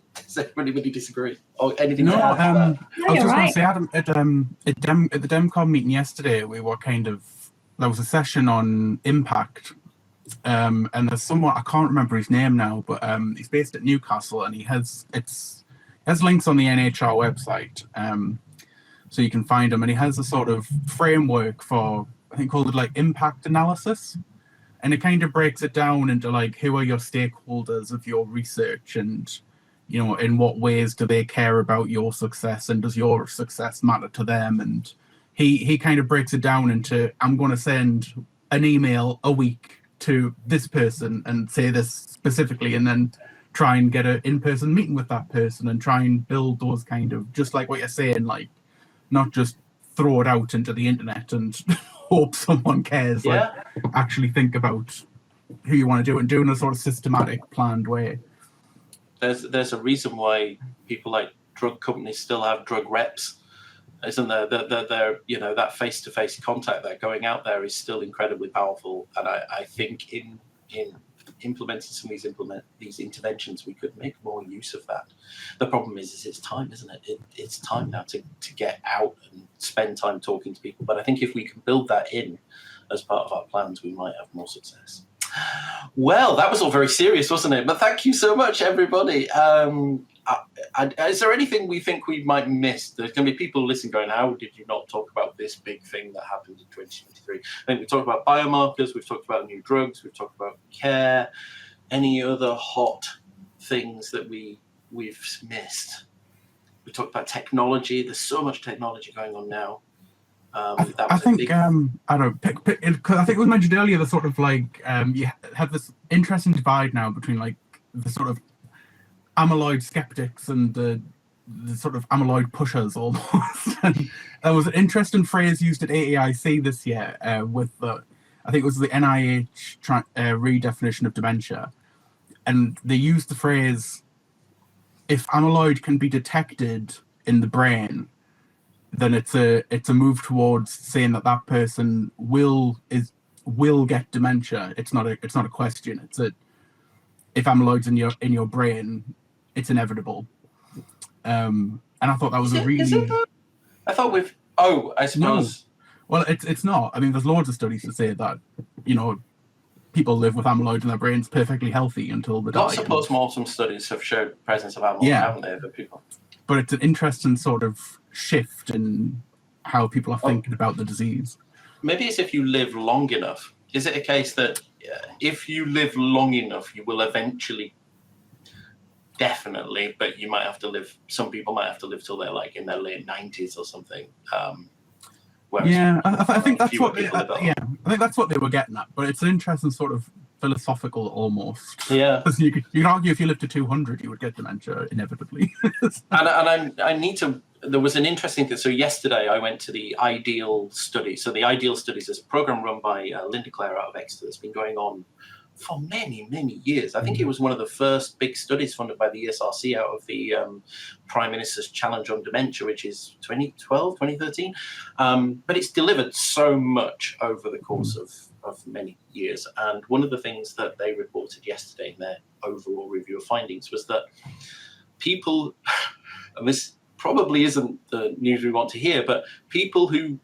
disagree or anything? No, to add to that? I was just going to say, Adam, at the DEMCOM meeting yesterday, we were there was a session on impact, and there's someone, I can't remember his name now, but he's based at Newcastle, and he has links on the NHR website, so you can find him, and he has a sort of framework for, I think, called it like impact analysis. And it kind of breaks it down into like, who are your stakeholders of your research, and in what ways do they care about your success, and does your success matter to them? And he kind of breaks it down into, I'm going to send an email a week to this person and say this specifically, and then try and get an in-person meeting with that person and try and build those kind of, just like what you're saying, like not just throw it out into the internet and hope someone cares. Like actually think about who you want to do and do in a sort of systematic, planned way. There's a reason why people like drug companies still have drug reps, isn't there? They're that face-to-face contact that going out there is still incredibly powerful. And I think in implementing some of these interventions, we could make more use of that. The problem is it's time, isn't it? It's time now to get out and spend time talking to people. But I think if we can build that in as part of our plans, we might have more success. Well, that was all very serious, wasn't it? But thank you so much, everybody. Is there anything we think we might miss? There's going to be people listening going, how did you not talk about this big thing that happened in 2023? I think we talked about biomarkers, we've talked about new drugs, we've talked about care. Any other hot things that we've missed? We talked about technology. There's so much technology going on now. I think it was mentioned earlier, the sort of like you have this interesting divide now between like the sort of amyloid skeptics and the sort of amyloid pushers almost. And there was an interesting phrase used at AAIC this year with I think it was the NIH redefinition of dementia, and they used the phrase, if amyloid can be detected in the brain, then it's a move towards saying that person is will get dementia. It's not a question. It's if amyloid's in your brain, it's inevitable. And I thought that was Is it though? I thought I suppose. No. Well, it's not. I mean, there's loads of studies to say that, people live with amyloid in their brains perfectly healthy until they die. Lots of post-mortem studies have showed presence of amyloid, haven't they, for people? But it's an interesting sort of shift in how people are thinking about the disease. Maybe it's if you live long enough. Is it a case that if you live long enough, you will eventually, definitely, but you might have to live, some people might have to live till they're like in their late 90s or something. I think that's what I think that's what they were getting at. But it's an interesting sort of philosophical almost. Yeah. Because you could argue if you lived to 200, you would get dementia inevitably. and I need to. There was an interesting thing. So yesterday I went to the Ideal Study. So the Ideal Studies is a program run by Linda Clare out of Exeter that's been going on for many, many years. I think it was one of the first big studies funded by the ESRC out of the Prime Minister's Challenge on Dementia, which is 2012, 2013. But it's delivered so much over the course of many years. And one of the things that they reported yesterday in their overall review of findings was that people, and this probably isn't the news we want to hear, but people who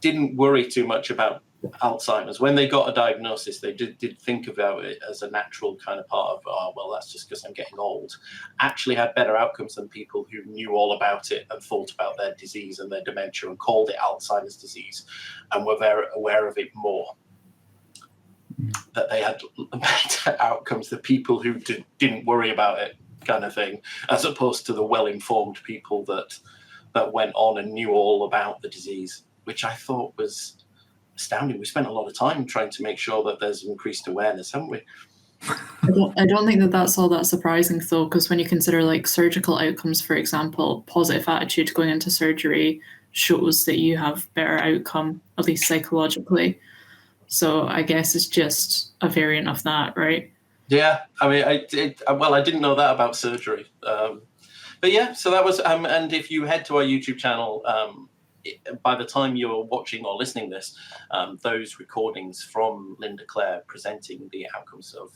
didn't worry too much about Alzheimer's, when they got a diagnosis, they did think about it as a natural kind of part of, that's just because I'm getting old, actually had better outcomes than people who knew all about it and thought about their disease and their dementia and called it Alzheimer's disease and were very aware of it more. That they had better outcomes than people who didn't worry about it, kind of thing, as opposed to the well-informed people that went on and knew all about the disease, which I thought was astounding. We spent a lot of time trying to make sure that there's increased awareness, haven't we? I don't think that's all that surprising though, because when you consider like surgical outcomes, for example, positive attitude going into surgery shows that you have better outcome, at least psychologically. So I guess it's just a variant of that, right? Yeah, I mean, I didn't know that about surgery. But yeah, so that was, and if you head to our YouTube channel, by the time you're watching or listening this, those recordings from Linda Clare presenting the outcomes of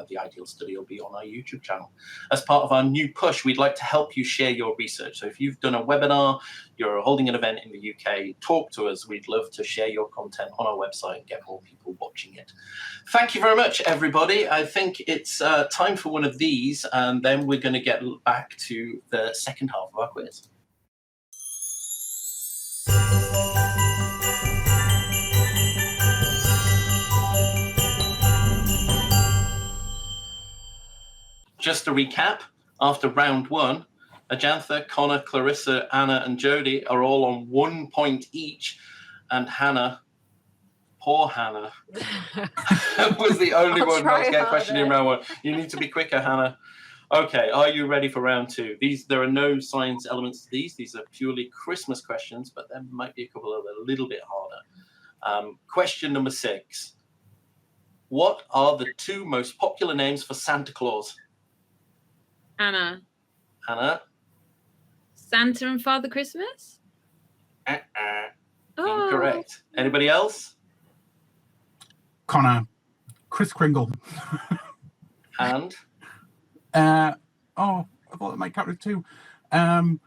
the Ideal Study will be on our YouTube channel. As part of our new push, we'd like to help you share your research. So if you've done a webinar, you're holding an event in the UK, talk to us. We'd love to share your content on our website and get more people watching it. Thank you very much, everybody. I think it's time for one of these, and then we're going to get back to the second half of our quiz. Just to recap, after round one, Ajantha, Connor, Clarissa, Anna, and Jodi are all on 1 point each, and Hannah, poor Hannah, was the only one not to get a question in round one. You need to be quicker, Hannah. Okay, are you ready for round two? There are no science elements to these. These are purely Christmas questions, but there might be a couple of a little bit harder. Question number 6. What are the 2 most popular names for Santa Claus? Anna. Santa and Father Christmas? Incorrect. Anybody else? Connor. Kris Kringle. And? I thought it might count as 2. I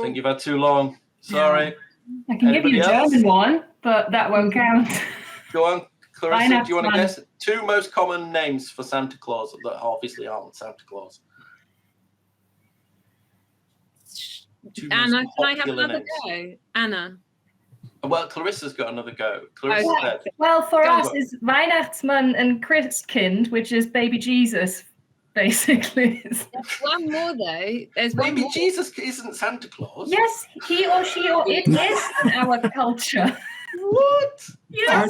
think you've had too long. Sorry. I can give you a German one, but that won't count. Go on, Clarissa, do you want to guess 2 most common names for Santa Claus that obviously aren't Santa Claus? Anna, can I have another go? Anna. Well, Clarissa's got another go. Clarissa said. Well, for us, it's Weihnachtsmann and Christkind, which is baby Jesus, basically. There's one more, though. There's baby one Jesus isn't Santa Claus. Yes, he or she or it is in our culture. What? Yes.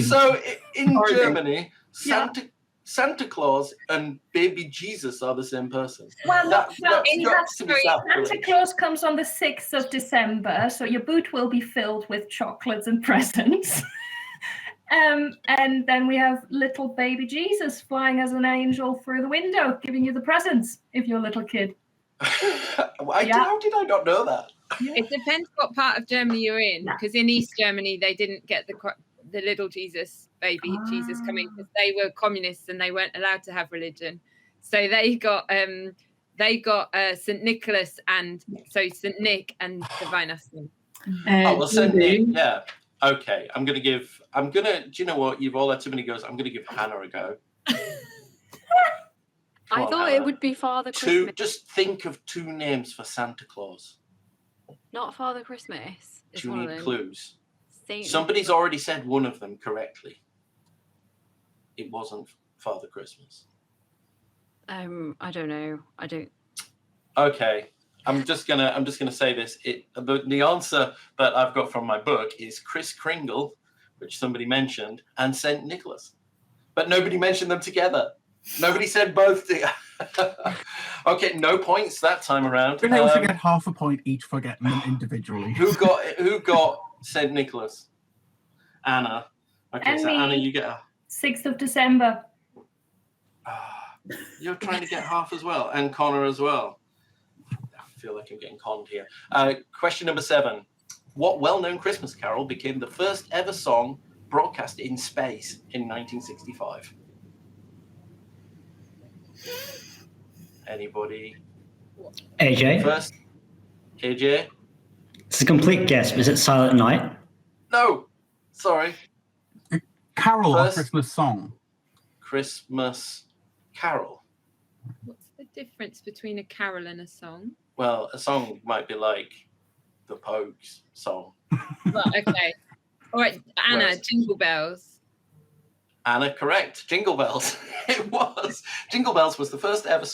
So in Germany, Santa Claus and baby Jesus are the same person. Well, Santa Claus comes on the 6th of December, so your boot will be filled with chocolates and presents. And then we have little baby Jesus flying as an angel through the window, giving you the presents if you're a little kid. How did I not know that? It depends what part of Germany you're in, because in East Germany they didn't get the little Jesus, baby Jesus coming, because they were communists and they weren't allowed to have religion. So they got St. Nicholas, and so St. Nick and the Weihnachten. St. Nick, yeah. Okay, do you know what? You've all had too many goes. I'm gonna give Hannah a go. I thought it would be Father Christmas. Just think of 2 names for Santa Claus. Not Father Christmas. Do you need clues? Saint Somebody's already said one of them correctly. It wasn't Father Christmas. I don't know. I don't. Okay, I'm just gonna say this. The answer that I've got from my book is Kris Kringle, which somebody mentioned, and St. Nicholas, but nobody mentioned them together. Nobody said both. Okay, no points that time around. We're able to get half a point each for getting them individually. Who got St. Nicholas? Anna. Okay, And so me. Anna, you get 6th of December. You're trying to get half as well, and Connor as well. I feel like I'm getting conned here. Question number 7. What well-known Christmas carol became the first ever song broadcast in space in 1965? Anybody? AJ? First? AJ? It's a complete guess, but is it Silent Night? No! Sorry. Carol or First- Christmas song? Christmas carol. What's the difference between a carol and a song? Well, a song might be like the Pogues song. Right, okay. All right, Anna, Whereas- Jingle Bells. Anna, correct. Jingle Bells. It was. Jingle Bells was the first ever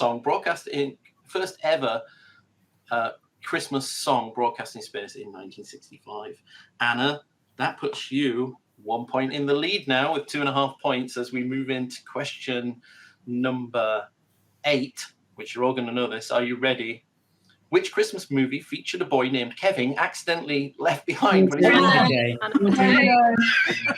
Christmas song broadcast in space in 1965. Anna, that puts you 1 point in the lead now with 2.5 points as we move into question number 8, which you're all going to know this. Are you ready? Which Christmas movie featured a boy named Kevin accidentally left behind when he was AJ.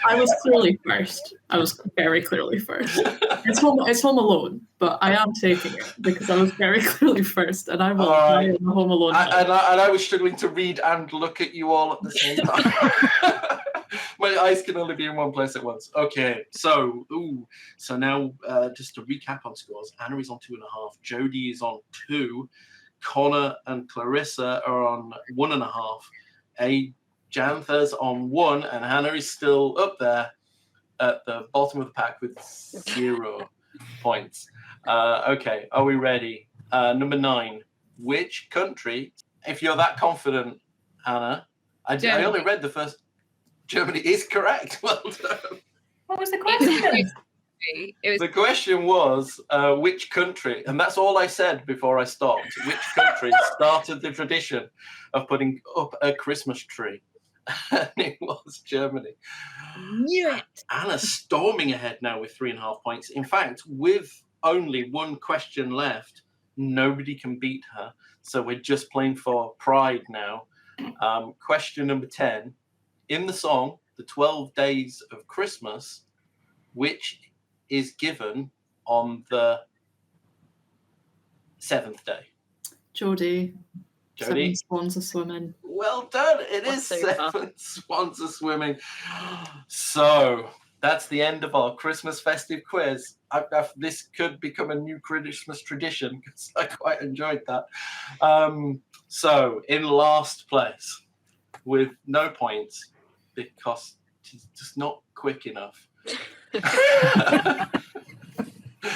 I was clearly first. I was very clearly first. It's Home Alone, but I am taking it because I was very clearly first, and I will All right. die in the Home Alone. and I was struggling to read and look at you all at the same time. My eyes can only be in one place at once. Okay, so now just to recap on scores, Anna is on 2.5, Jodi is on 2, Connor and Clarissa are on 1.5, Ajantha's on 1, and Hannah is still up there at the bottom of the pack with 0 points. Okay, are we ready? Number 9. Which country, if you're that confident, Hannah, I only read the first. Germany is correct. Well done. What was the question? The question was which country, and that's all I said before I stopped. Which country started the tradition of putting up a Christmas tree? And it was Germany. Knew it. Anna's storming ahead now with 3.5 points. In fact, with only one question left, nobody can beat her. So we're just playing for pride now. Question number 10. In the song, The 12 Days of Christmas, which is given on the 7th day? Jodi. Jodi? 7 swans are swimming. Well done. It is That's super. 7 swans are swimming. So that's the end of our Christmas festive quiz. This could become a new Christmas tradition because I quite enjoyed that. So in last place with no points because it's just not quick enough. I'm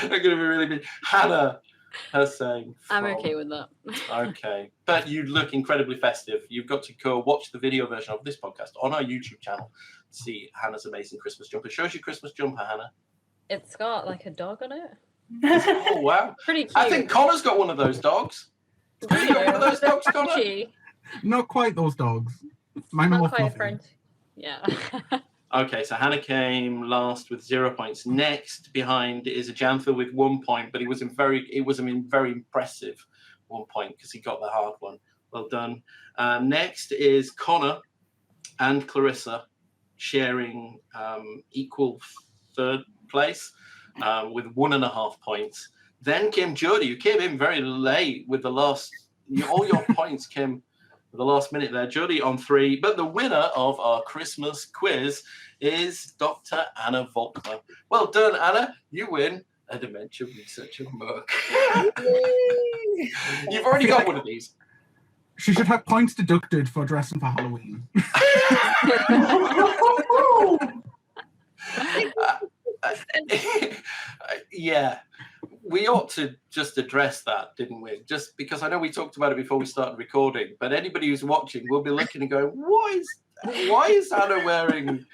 going to be really big. Hannah Hussain. I'm okay with that. Okay. But you look incredibly festive. You've got to go watch the video version of this podcast on our YouTube channel to see Hannah's amazing Christmas jumper. Show us your Christmas jumper, Hannah. It's got like a dog on it. Oh, wow. Pretty cute. I think Connor's got one of those dogs. Have you got one of those dogs, Connor? Actually, Not quite those dogs. Mine are more not quite a fluffy. friend. Yeah. Okay, so Hannah came last with 0 points. Next behind is Ajantha with 1 point, but it was a very impressive 1 point because he got the hard one. Well done. Next is Connor and Clarissa sharing equal third place with 1.5 points. Then came Jodi, who came in very late with the last. All your points came the last minute there. Jodi on 3, but the winner of our Christmas quiz is Dr. Anna Volkmer. Well done, Anna. You win a Dementia Researcher mug. You've already got one of these. She should have points deducted for dressing for Halloween. Yeah, we ought to just address that, didn't we? Just because I know we talked about it before we started recording, but anybody who's watching will be looking and going, why is Anna wearing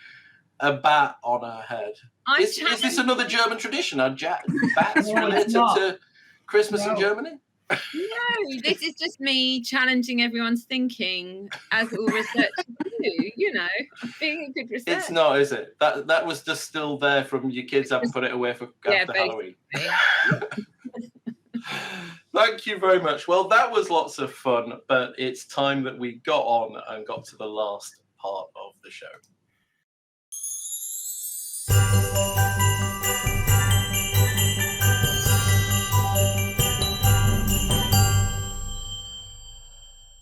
a bat on her head? Is this another German tradition? Are bats related to Christmas in Germany? No, this is just me challenging everyone's thinking, as all researchers do, being a good researcher. It's not, is it? That was just still there from your kids haven't put it away for after Halloween. Thank you very much. Well, that was lots of fun, but it's time that we got on and got to the last part of the show.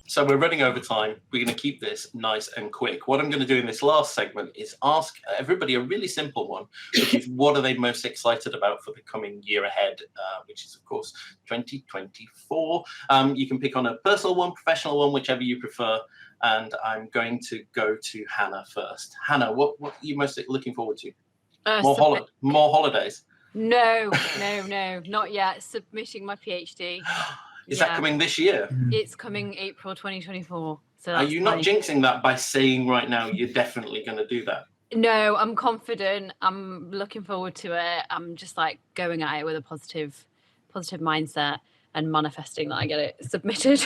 So we're running over time. We're going to keep this nice and quick. What I'm going to do in this last segment is ask everybody a really simple one, which is what are they most excited about for the coming year ahead, which is, of course, 2024. You can pick on a personal one, professional one, whichever you prefer. And I'm going to go to Hannah first. Hannah, what are you most looking forward to? More holidays? No, not yet. Submitting my PhD. Is that coming this year? It's coming April 2024. So are you not jinxing that by saying right now you're definitely going to do that? No, I'm confident. I'm looking forward to it. I'm just like going at it with a positive mindset and manifesting that I get it submitted.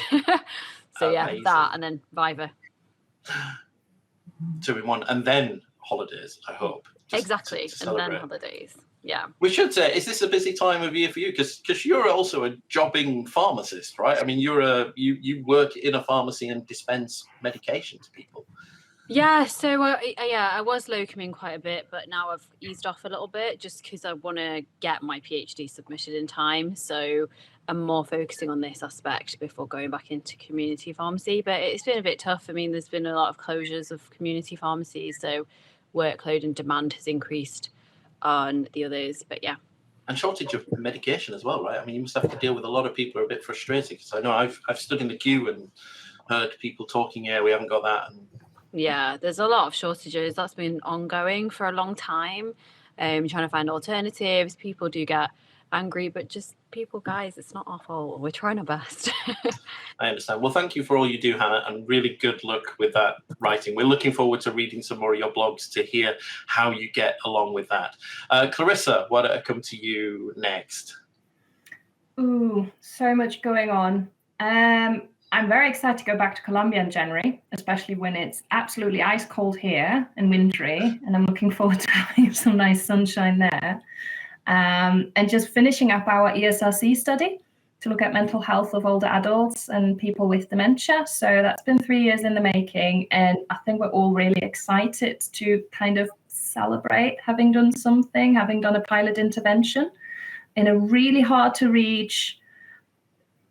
So amazing. That and then Viva. 2 in 1, and then holidays, I hope. Exactly, and then holidays. Yeah. We should say, is this a busy time of year for you? Because you're also a jobbing pharmacist, right? I mean, you work in a pharmacy and dispense medication to people. Yeah, so I was locuming quite a bit, but now I've eased off a little bit just because I want to get my PhD submitted in time. So I'm more focusing on this aspect before going back into community pharmacy. But it's been a bit tough. I mean, there's been a lot of closures of community pharmacies, so workload and demand has increased on the others, but yeah. And shortage of medication as well, right? I mean, you must have to deal with a lot of people who are a bit frustrated, because I know I've stood in the queue and heard people talking, we haven't got that. And yeah, there's a lot of shortages. That's been ongoing for a long time. Trying to find alternatives. People do get angry, but just people, guys, it's not our fault. We're trying our best. I understand. Well, thank you for all you do, Hannah, and really good luck with that writing. We're looking forward to reading some more of your blogs to hear how you get along with that. Clarissa, why don't I come to you next? Ooh, so much going on. I'm very excited to go back to Colombia in January, especially when it's absolutely ice cold here and wintry, and I'm looking forward to having some nice sunshine there. And just finishing up our ESRC study to look at mental health of older adults and people with dementia. So that's been 3 years in the making, and I think we're all really excited to kind of celebrate having done something, having done a pilot intervention in a really hard to reach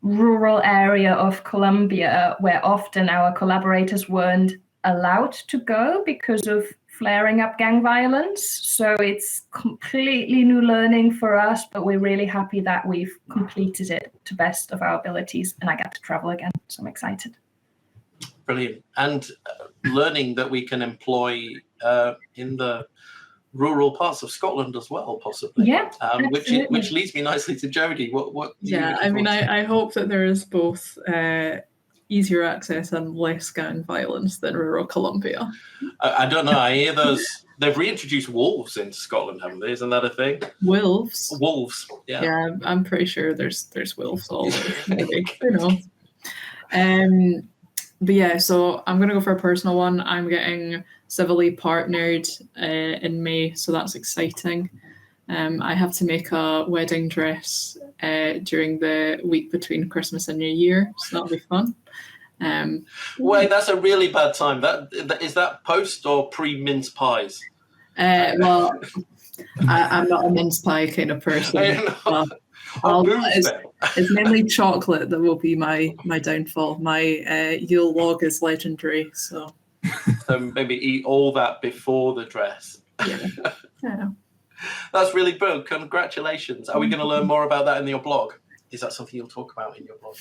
rural area of Colombia, where often our collaborators weren't allowed to go because of flaring up gang violence. So it's completely new learning for us, but we're really happy that we've completed it to best of our abilities, and I get to travel again, so I'm excited. Brilliant. And learning that we can employ in the rural parts of Scotland as well, possibly. Yeah, which leads me nicely to Jodi. What yeah, I mean, I hope that there is both easier access and less gang violence than rural Colombia. I don't know. I hear they've reintroduced wolves into Scotland, haven't they? Isn't that a thing? Wolves. Yeah. Yeah, I'm pretty sure there's wolves all over. Maybe, who knows? But yeah, so I'm gonna go for a personal one. I'm getting civilly partnered in May, so that's exciting. I have to make a wedding dress during the week between Christmas and New Year, so that'll be fun. Wait, that's a really bad time. That is that post or pre-mince pies? Well, I'm not a mince pie kind of person. It's mainly chocolate that will be my downfall. My Yule log is legendary, so maybe eat all that before the dress. Yeah. That's really brilliant. Congratulations. Are we going to learn more about that in your blog? Is that something you'll talk about in your blog?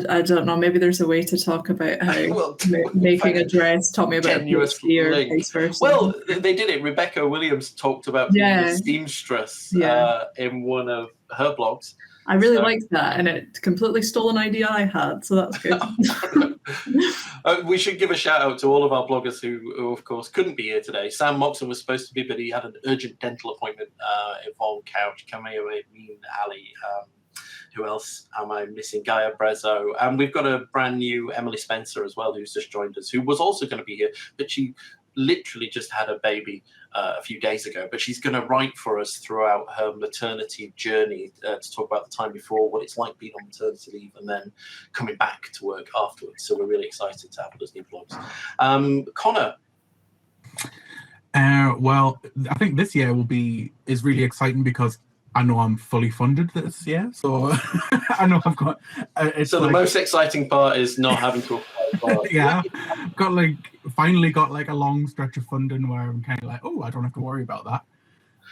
I don't know. Maybe there's a way to talk about how making a dress taught me about PhD or vice versa. Well, they did it. Rebecca Williams talked about being a seamstress in one of her blogs. I really liked that, and it completely stole an idea I had, so that's good. We should give a shout out to all of our bloggers who of course, couldn't be here today. Sam Moxon was supposed to be, but he had an urgent dental appointment. Yvonne Couch, Camille, Mean Ali. Who else am I missing? Gaia Brezzo. And we've got a brand new Emily Spencer as well, who's just joined us, who was also going to be here, but she literally just had a baby a few days ago. But she's going to write for us throughout her maternity journey to talk about the time before, what it's like being on maternity leave, and then coming back to work afterwards. So we're really excited to have those new blogs. Connor. Well, I think this year is really exciting because I know I'm fully funded this year, so I know I've got. So the most exciting part is not having to apply for it. Yeah, finally got a long stretch of funding where I'm kind of like, oh, I don't have to worry about that.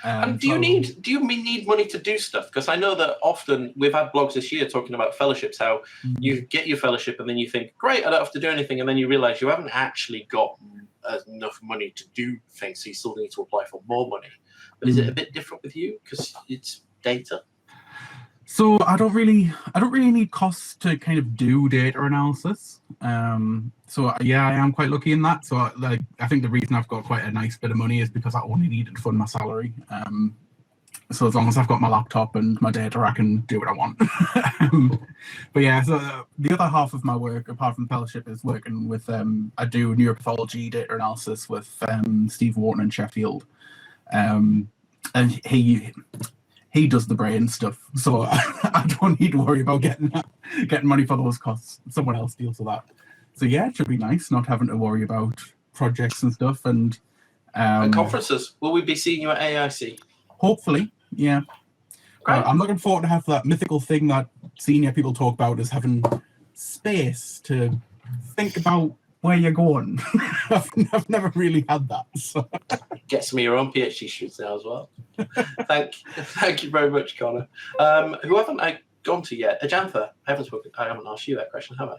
And do you need money to do stuff? Because I know that often we've had blogs this year talking about fellowships, how you get your fellowship and then you think, great, I don't have to do anything, and then you realise you haven't actually got enough money to do things, so you still need to apply for more money. But is it a bit different with you because it's data? So I don't really need costs to kind of do data analysis. So yeah, I am quite lucky in that. So I think the reason I've got quite a nice bit of money is because I only needed to fund my salary. So as long as I've got my laptop and my data, I can do what I want. But yeah, so the other half of my work, apart from fellowship, is working with I do neuropathology data analysis with Steve Wharton in Sheffield. And he does the brain stuff, so I don't need to worry about getting money for those costs. Someone else deals with that. So yeah, it should be nice not having to worry about projects and stuff and conferences. Will we be seeing you at AIC? Hopefully, yeah. I'm looking forward to have that mythical thing that senior people talk about, is having space to think about where you're going. I've never really had that. So. Get some of your own PhD students now as well. Thank you very much, Connor. Who haven't I gone to yet? Ajantha, I haven't asked you that question, have I?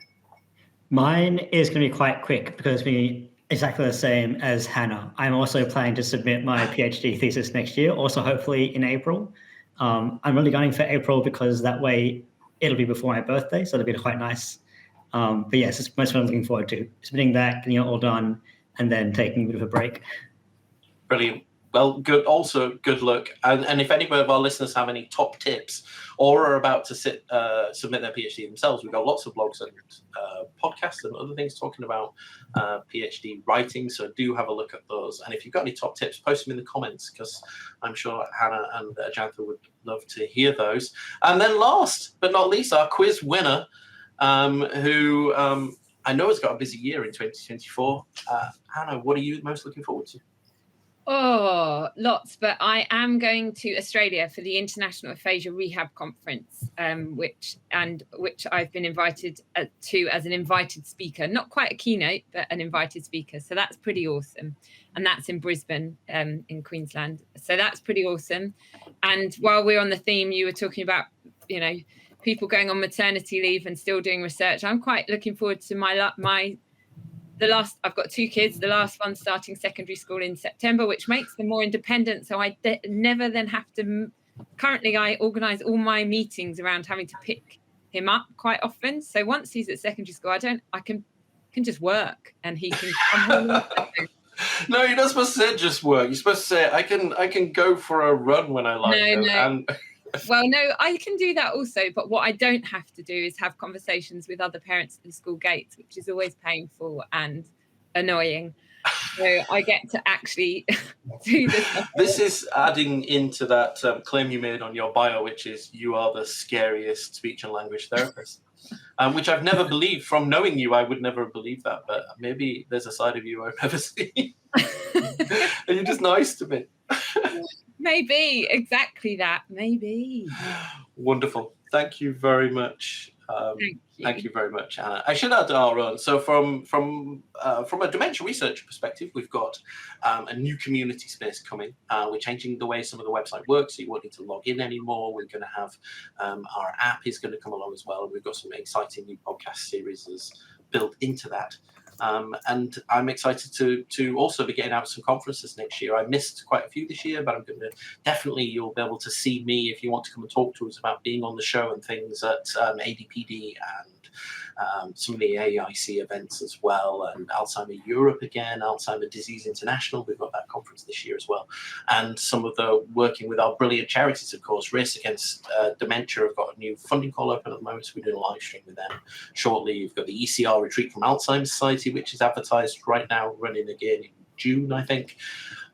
Mine is going to be quite quick because it's going to be exactly the same as Hannah. I'm also planning to submit my PhD thesis next year, also hopefully in April. I'm really gunning for April because that way it'll be before my birthday, so it'll be quite nice. But yes, it's most what I'm looking forward to. Submitting that, getting it all done, and then taking a bit of a break. Brilliant. Well, good. Also, good luck. And if any of our listeners have any top tips or are about to submit their PhD themselves, we've got lots of blogs and podcasts and other things talking about PhD writing. So do have a look at those. And if you've got any top tips, post them in the comments because I'm sure Hannah and Ajantha would love to hear those. And then last but not least, our quiz winner, who I know has got a busy year in 2024. Hannah, what are you most looking forward to? Oh, lots, but I am going to Australia for the International Aphasia Rehab Conference, which I've been invited to as an invited speaker, not quite a keynote, but an invited speaker. So that's pretty awesome. And that's in Brisbane, in Queensland. So that's pretty awesome. And while we're on the theme, you were talking about, people going on maternity leave and still doing research. I'm quite looking forward to I've got 2 kids, the last one starting secondary school in September, which makes them more independent. So I never then have to, currently I organise all my meetings around having to pick him up quite often. So once he's at secondary school, I can just work and he can come home. No, you're not supposed to say just work. You're supposed to say, I can go for a run when I like. No. Well, no, I can do that also. But what I don't have to do is have conversations with other parents at the school gates, which is always painful and annoying. So I get to actually do this. This is adding into that claim you made on your bio, which is you are the scariest speech and language therapist, which I've never believed. From knowing you, I would never believe that. But maybe there's a side of you I've never seen. And you're just nice to me. Maybe, exactly that, maybe. Wonderful. Thank you very much. Thank you very much, Anna. I should add our own. So from a dementia research perspective, we've got a new community space coming. We're changing the way some of the website works, so you won't need to log in anymore. We're going to have our app is going to come along as well. And we've got some exciting new podcast series built into that. And I'm excited to also be getting out some conferences next year. I missed quite a few this year, but I'm going to definitely, you'll be able to see me if you want to come and talk to us about being on the show and things at ADPD and some of the AIC events as well, and Alzheimer Europe again, Alzheimer Disease International. We've got that conference this year as well. And some of the working with our brilliant charities, of course. Race Against Dementia have got a new funding call open at the moment, so we're doing a live stream with them shortly. You've got the ECR Retreat from Alzheimer's Society, which is advertised right now, running again in June, I think.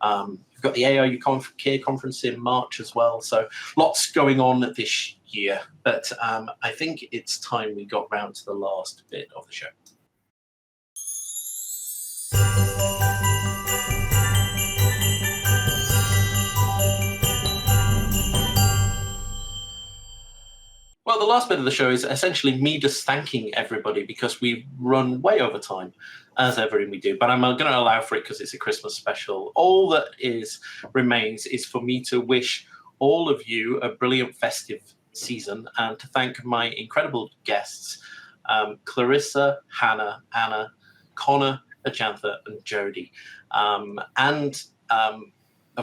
We've got the AIU Care Conference in March as well. So lots going on this year. But I think it's time we got round to the last bit of the show. Well, the last bit of the show is essentially me just thanking everybody because we've run way over time, as ever we do. But I'm going to allow for it because it's a Christmas special. All that remains is for me to wish all of you a brilliant festive season and to thank my incredible guests, Clarissa, Hannah, Anna, Connor, Ajantha, and Jodi. Of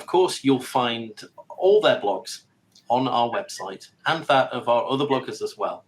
course, you'll find all their blogs on our website and that of our other bloggers as well.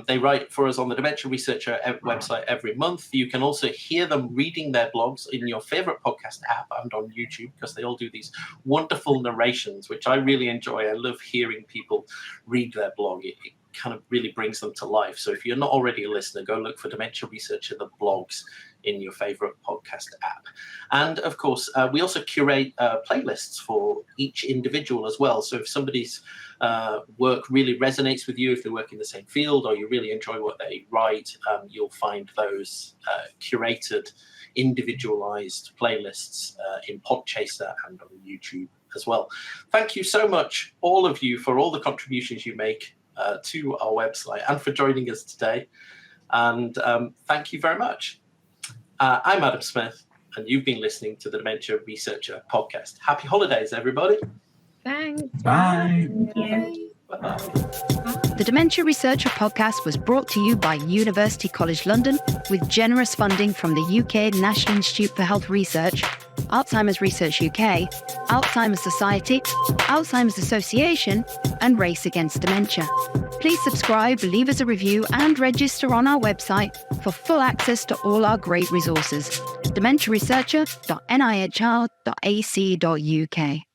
They write for us on the Dementia Researcher website every month. You can also hear them reading their blogs in your favorite podcast app and on YouTube because they all do these wonderful narrations, which I really enjoy. I love hearing people read their blog. It kind of really brings them to life. So if you're not already a listener, go look for Dementia Researcher, the blogs in your favorite podcast app. And of course, we also curate playlists for each individual as well. So if somebody's work really resonates with you, if they work in the same field or you really enjoy what they write, you'll find those curated, individualized playlists in Podchaser and on YouTube as well. Thank you so much, all of you, for all the contributions you make to our website and for joining us today. And thank you very much. I'm Adam Smith, and you've been listening to the Dementia Researcher podcast. Happy holidays, everybody. Thanks. Bye. Bye. Bye-bye. The Dementia Researcher podcast was brought to you by University College London with generous funding from the UK National Institute for Health Research, Alzheimer's Research UK, Alzheimer's Society, Alzheimer's Association, and Race Against Dementia. Please subscribe, leave us a review, and register on our website for full access to all our great resources. dementiaresearcher.nihr.ac.uk